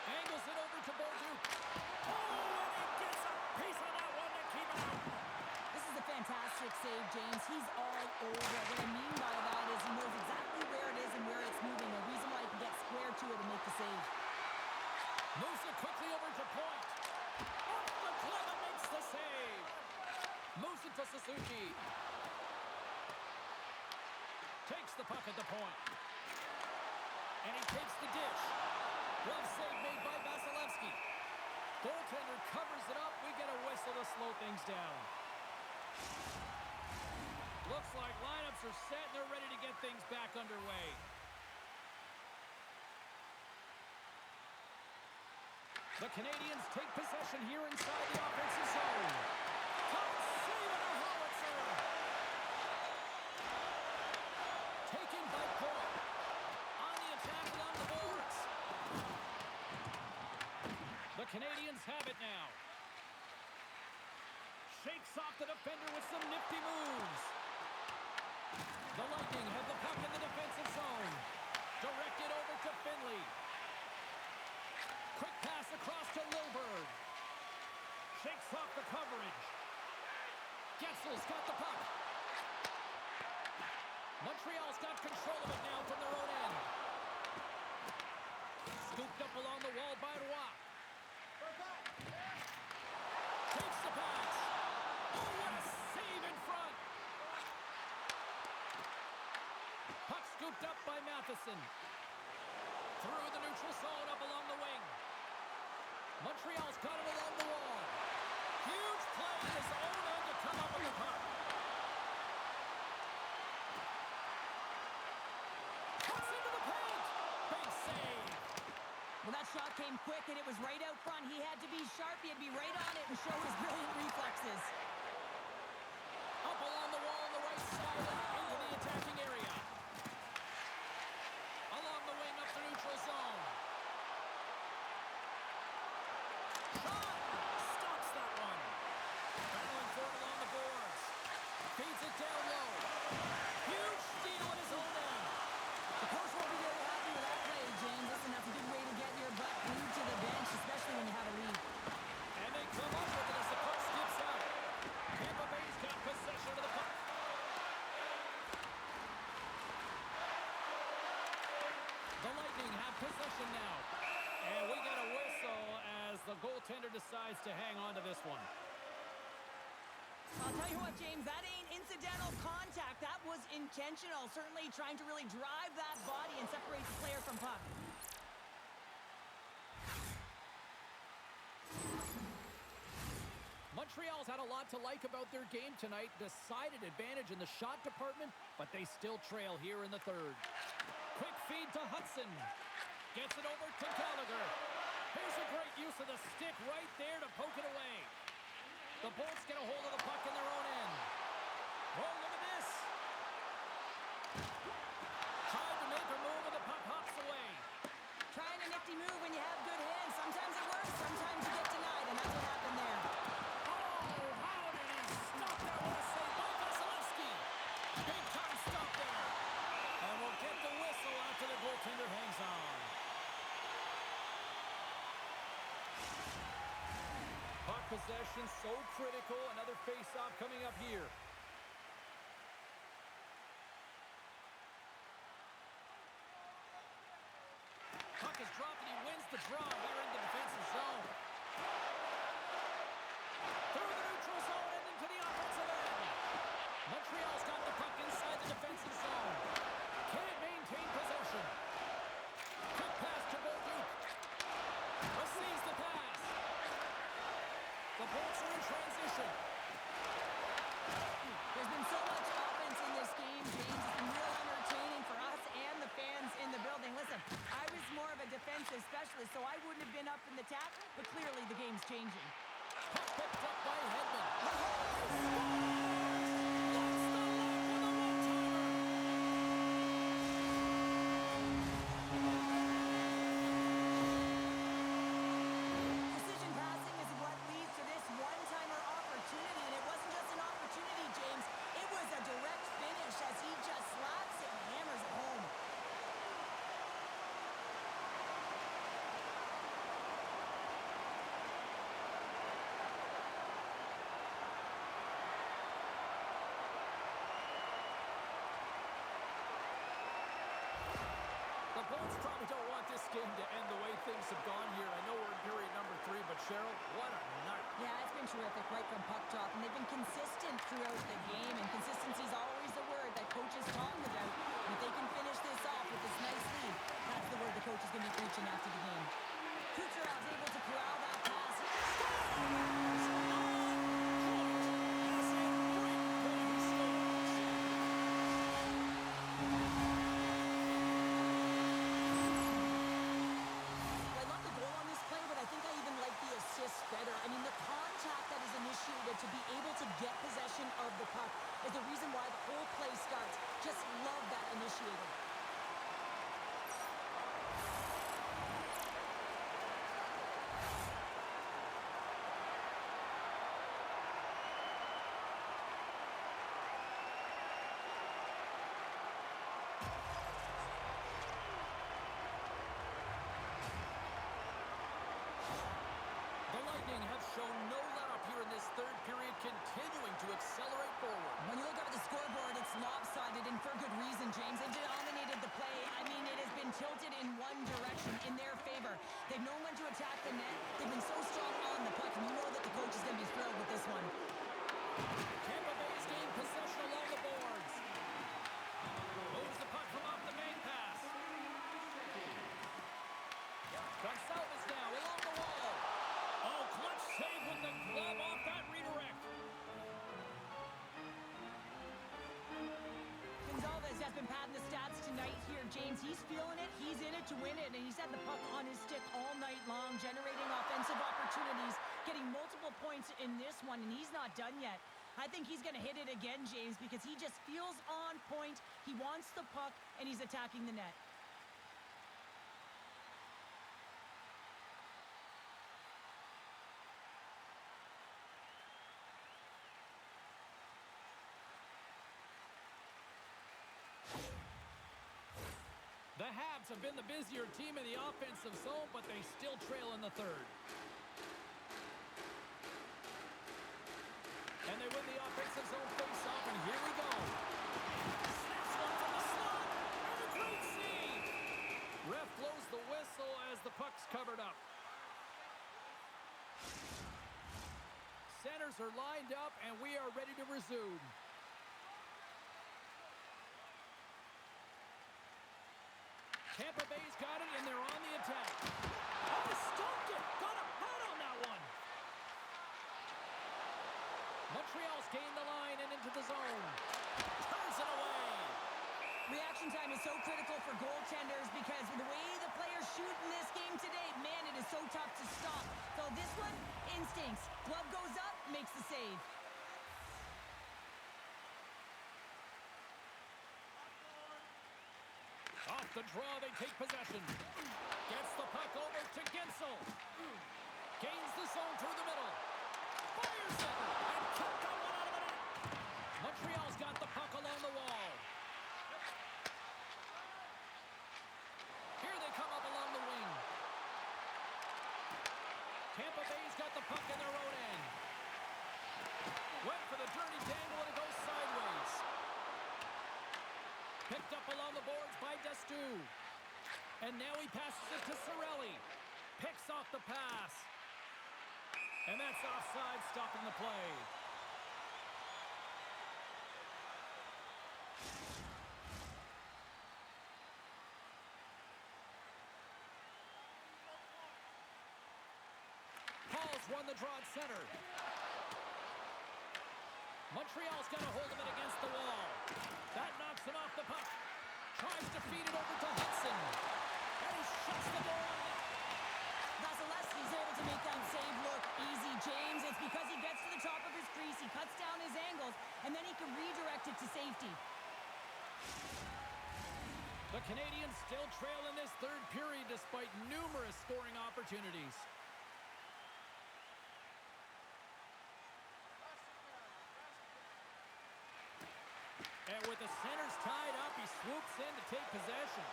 Angles it over to Bolduc. Oh, and he gets a piece of that one to keep it out. This is a fantastic save, James. He's all over it. What I mean by that is he knows exactly where it is and where it's moving. A reason why he can get square to it and make the save. Moves it quickly over to Point. Off the glove and makes the save. Moves it to Suzuki. Takes the puck at the point. And he takes the dish. Glove save made by Vasilevsky. Goaltender covers it up. We get a whistle to slow things down. Looks like lineups are set and they're ready to get things back underway. The Canadiens take possession here inside the offensive zone. Top save and a howitzer. Taken by Point. On the attack along the boards. The Canadiens have it now. Shakes off the defender with some nifty moves. The Lightning have the puck in the defensive zone. Directed over to Finley. Quick pass across to Lilburg. Shakes off the coverage. Getzel's got the puck. Montreal's got control of it now from their own end. Scooped up along the wall by Roy. Takes the pass. Oh, what a save in front. Puck scooped up by Matheson. Through the neutral zone up along the wing. Montreal's got it along the wall. Huge play in his own end to come up with the puck. Pucks into the paint. Big save. Well, that shot came quick, and it was right out front. He had to be sharp. He had to be right on it and show his brilliant reflexes. Up along the wall on the right side and into the attacking area. Along the wing up the neutral zone. Shot! Stops that one. Battling for it along the boards. Feeds it down low. Huge steal in his own end. The coach won't be very happy with that play, James. Listen, that's a good way to get your butt glued to the bench, especially when you have a lead. And they come up with it as the puck skips out. Tampa Bay's got possession of the puck. The Lightning have possession now. And we get a whistle as the goaltender decides to hang on to this one. I'll tell you what, James, that ain't incidental contact. That was intentional. Certainly trying to really drive that body and separate the player from puck. Montreal's had a lot to like about their game tonight. Decided advantage in the shot department, but they still trail here in the third. Quick feed to Hudson. Gets it over to Gallagher. Here's a great use of the stick right there to poke it away. The Bolts get a hold of the puck in their own end. Oh, look at this. Tried to make a move and the puck hops away. Trying a nifty move when you have good hands. Sometimes it works, sometimes you get denied, and that's what happened there. Oh, how did he stop that? What a save by Vasilevsky. Big time stop there. And we'll get the whistle after the goaltender hangs on. Puck possession so critical. Another face-off coming up here. Puck is dropped and he wins the draw here in the defensive zone. Through the neutral zone and into the offensive end. Montreal's got the puck inside the defensive zone. Can't maintain possession. Quick pass to Bolduc. Receives the pass. The Bolts are in transition. There's been so much offense in this game, James. It's been real entertaining for us and the fans in the building. Listen, I was more of a defensive specialist, so I wouldn't have been up in the tap, but clearly the game's changing. Puck picked up by Hedman. That's the lock with a one-timer. Precision passing is what leads to this one-timer opportunity, and it wasn't just an opportunity, James. It was a direct finish as he just slaps it and hammers it home. The Bolts probably don't want this game to end the way things have gone here. I know we're in period number 3, but Cheryl, what a night. Yeah, it's been terrific right from puck drop, and they've been consistent throughout the game, and consistency is always the word that coaches talk about. And if they can finish this off with this nice lead, that's the word the coach is going to be preaching after the game. Kucherov's able to corral that pass. I love the goal on this play, but I think I even like the assist better. I mean, the contact that is initiated to be able to get possession of the puck is the reason why the whole play starts. Just love that initiator. The Lightning have shown no let-up here in this third period, continuing to accelerate forward. When you look up at the scoreboard, it's lopsided, and for good reason, James. They dominated the play. I mean, it has been tilted in one direction in their favor. They've known when to attack the net. They've been so strong on the puck, and you know that the coach is going to be thrilled with this one. Tampa Bay's gained possession along the boards. Moves the puck from off the main pass. Gonçalves now along the wall. Oh, clutch save with the glove off that redirect. Gonçalves has been padding the stats tonight here, James. He's feeling it. He's in it to win it, and he's had the puck on his stick all night long, generating offensive opportunities, getting multiple points in this one, and he's not done yet. I think he's going to hit it again, James, because he just feels on point. He wants the puck, and he's attacking the net. The Habs have been the busier team in the offensive zone, but they still trail in the third. And they win the offensive zone face-off, and here we go. Snaps one from the slot, and a great save. Ref blows the whistle as the puck's covered up. centers are lined up, and we are ready to resume. Tampa Bay's got it, and they're on the attack. Oh, stopped it! Got a head on that one! Montreal's gained the line and into the zone. Turns it away. Reaction time is so critical for goaltenders because the way the players shoot in this game today, man, it is so tough to stop. So this one, instincts. Glove goes up, makes the save. Off the draw, they take possession. Gets the puck over to Gensel. Gains the zone through the middle. Fires it. And kicked that one out of the net. Montreal's got the puck along the wall. Here they come up along the wing. Tampa Bay's got the puck in their own end. Went for the dirty dangle and it goes sideways. Picked up along the boards by Destu. And now he passes it to Cirelli. Picks off the pass. And that's offside, stopping the play. Paul's won the draw at center. Montreal's got a hold of it against the wall. That knocks him off the puck. Tries to feed it over to Hudson. And he shuts the door on it. Vasilevsky's able to make that save look easy, James. It's because he gets to the top of his crease, he cuts down his angles, and then he can redirect it to safety. The Canadiens still trail in this third period despite numerous scoring opportunities. And with the centers tied up, he swoops in to take possession.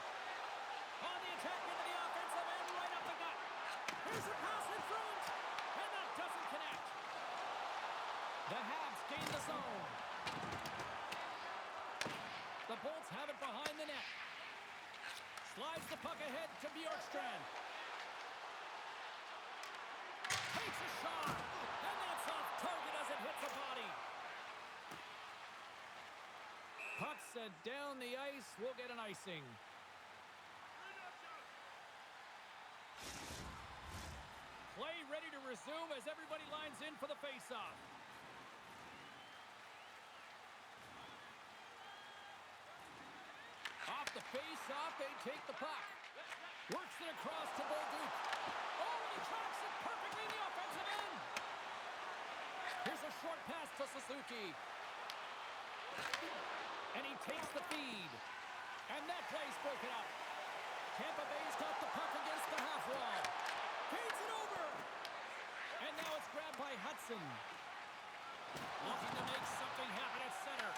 On the attack into the offensive end, right up the gut. Here's a pass in front, and that doesn't connect. The Habs gain the zone. The Bolts have it behind the net. Slides the puck ahead to Bjorkstrand. Takes a shot, and that's off target as it hits the body. Puck sent down the ice. We'll get an icing. Play ready to resume as everybody lines in for the face-off. Off the face-off, they take the puck. Works it across to Bolduc. Oh, and he tracks it perfectly in the offensive end. Here's a short pass to Suzuki. And he takes the feed. And that play's broken up. Tampa Bay's got the puck against the half wall. Feeds it over. And now it's grabbed by Hudson. Looking to make something happen at center.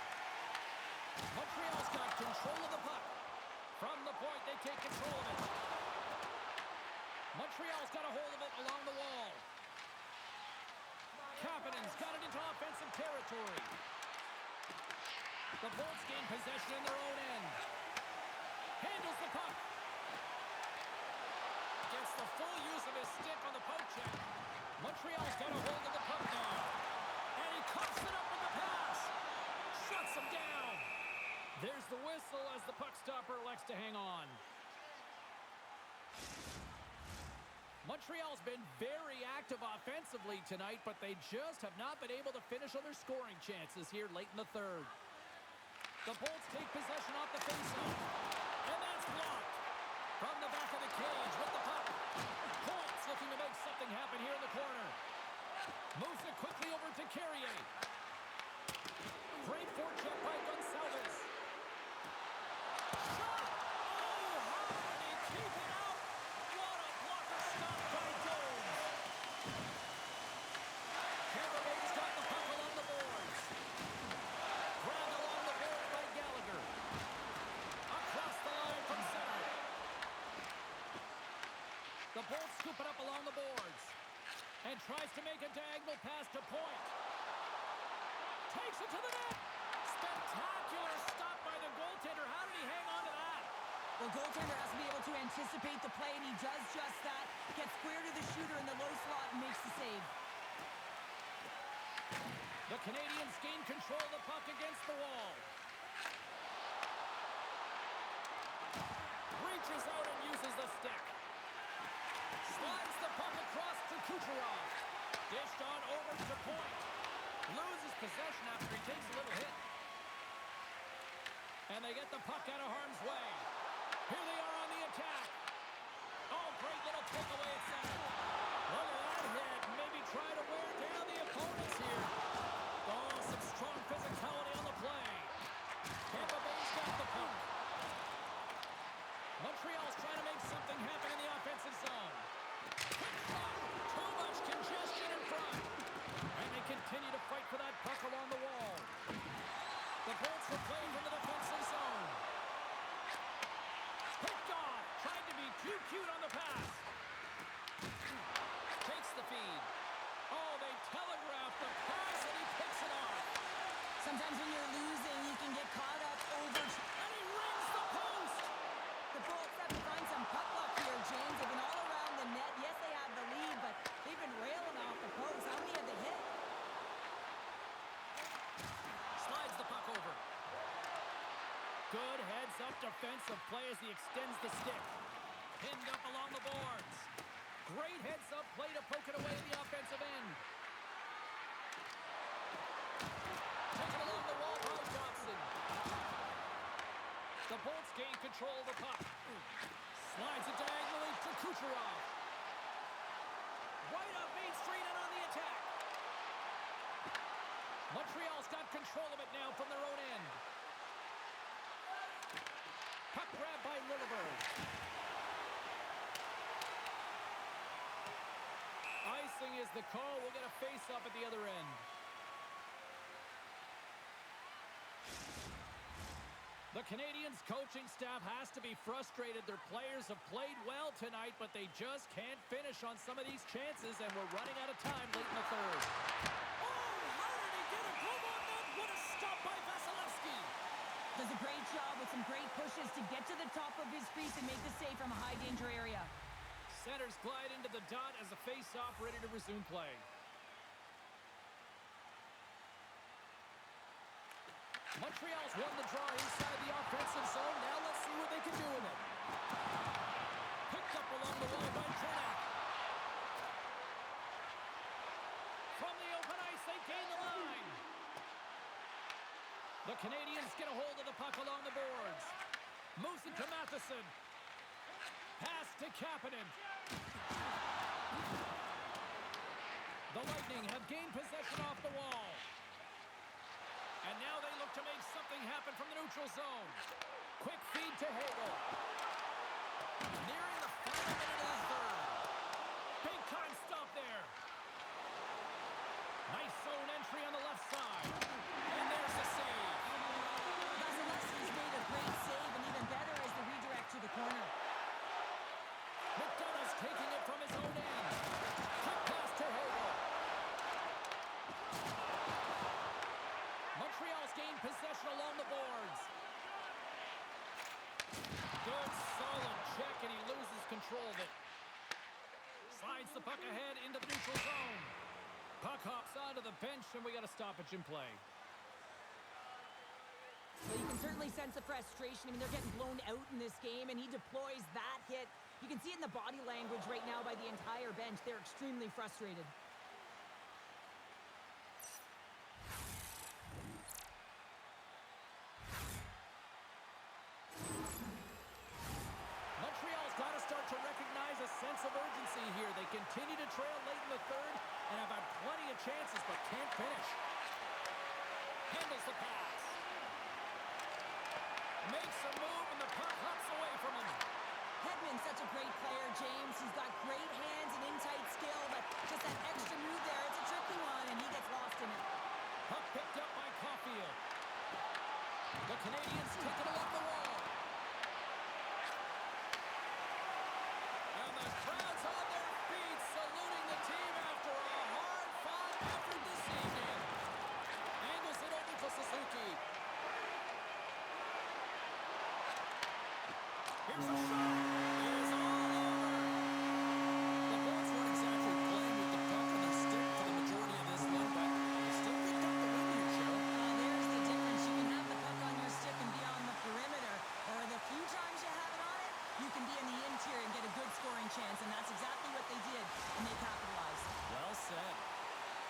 Montreal's got control of the puck. From the point, they take control of it. Montreal's got a hold of it along the wall. Kapanen's got it into offensive territory. The Bolts gain possession in their own end. Handles the puck. Gets the full use of his stick on the poke check. Montreal's got a hold of the puck now. And he cuffs it up with the pass. Shuts him down. There's the whistle as the puck stopper elects to hang on. Montreal's been very active offensively tonight, but they just have not been able to finish on their scoring chances here late in the third. The Bolts take possession off the faceoff. And that's blocked. From the back of the cage with the puck. Points looking to make something happen here in the corner. Moves it quickly over to Carrier. Great forecheck by Gonçalves. Shot! Oh, how did he keep it out? What a blocker stop by Jones. Tampa Bay's got the puck along the boards. Grabbed along the board by Gallagher. Across the line from center. The Bolts scoop it up along the boards. And tries to make a diagonal pass to Point. Takes it to the net. Spectacular stop by the goaltender. How did he hang on to that? The goaltender has to be able to anticipate the play, and he does just that. Gets square to the shooter in the low slot and makes the save. The Canadiens gain control of the puck against the wall. Reaches out and uses the stick. Slides the puck across to Kucherov. Dished on over to point. Loses possession after he takes a little hit. And they get the puck out of harm's way. Here they are on the attack. Oh, great little takeaway at center. Look at that hit. Maybe try to wear down the opponents here. Oh, some strong physicality on the play. Tampa Bay's got the puck. Montreal's trying to make something happen in the offensive zone. Quick shot. Too much congestion in front. And they continue to fight for that puck along the wall. The Bolts were playing from the defensive zone. Picked off. Tried to be too cute on the pass. Takes the feed. Oh, they telegraphed the pass and he picks it off. Sometimes when you're losing, you can get caught up over... And he rings the post. The Bolts have to find some puck luck here, James. They've been all around the net. Yes, they have the lead, but they've been railing off the post. How many have they hit? Slides the puck over. Good heads-up defensive play as he extends the stick. Pinned up along the boards. Great heads-up play to poke it away in the offensive end. Taken along the wall by Johnson. The Bolts gain control of the puck. Slides it diagonally to Kucherov. Right up Main Street and on the attack. Montreal's got control of it now from their own end. Puck grab by Lilleberg. Icing is the call. We'll get a face-off at the other end. The Canadiens coaching staff has to be frustrated. Their players have played well tonight, but they just can't finish on some of these chances, and we're running out of time late in the third. Oh, how did he get a glove on that? What a stop by Vasilevsky. Does a great job with some great pushes to get to the top of his crease and make the save from a high-danger area. Centers glide into the dot as a face-off ready to resume play. Montreal's won the draw inside the offensive zone. Now let's see what they can do with it. Picked up along the wall by Tronak. From the open ice, they gain the line. The Canadiens get a hold of the puck along the boards. Moves it to Matheson. Pass to Kapanen. The Lightning have gained possession off the wall. And now they look to make something happen from the neutral zone. Quick feed to Hagel. Nearing the final minute of the third. Big time stop there. Nice zone entry on the left side. And there's the save. Vasilevsky's made a great save, and even better is the redirect to the corner. McDonough's taking it from his own end. Quick pass to Hagel. Montreal's gained possession along the boards. Good, solid check, and he loses control of it. Slides the puck ahead into the neutral zone. Puck hops onto the bench, and we got a stoppage in play. Well, you can certainly sense the frustration. I mean, they're getting blown out in this game, and he deploys that hit. You can see it in the body language right now by the entire bench. They're extremely frustrated. Montreal's got to start to recognize a sense of urgency here. They continue to trail late in the third and have had plenty of chances, but can't finish. Handles the pass. Makes a move, and the puck hops away from him. Hedman's such a great player, James. He's got great hands and in-tight skill, but just that extra move there, it's a tricky one, and he gets lost in it. Puck picked up by Caulfield. The Canadiens take it along the wall. And the crowd's on their feet, saluting the team after a hard-fought effort this evening. Angles it over to Suzuki. Here's a shot. It is all over. The Bolts weren't exactly playing with the puck on their stick for the majority of this one, but they still picked up the cheer and get a good scoring chance, and that's exactly what they did, and they capitalized. Well said.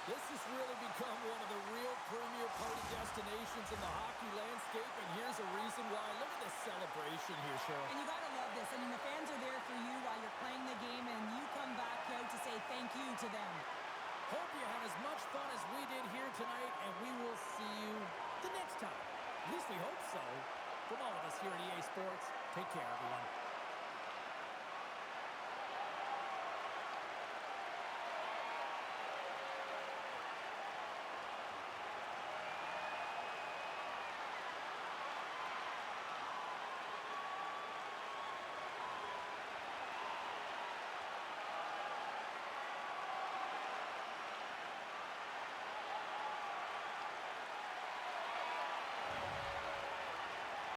This has really become one of the real premier party destinations in the hockey landscape, and here's a reason why. Look at this celebration here, Cheryl. And you got to love this. I mean, the fans are there for you while you're playing the game, and you come back out to say thank you to them. Hope you had as much fun as we did here tonight, and we will see you the next time. At least we hope so. From all of us here at EA Sports, take care, everyone.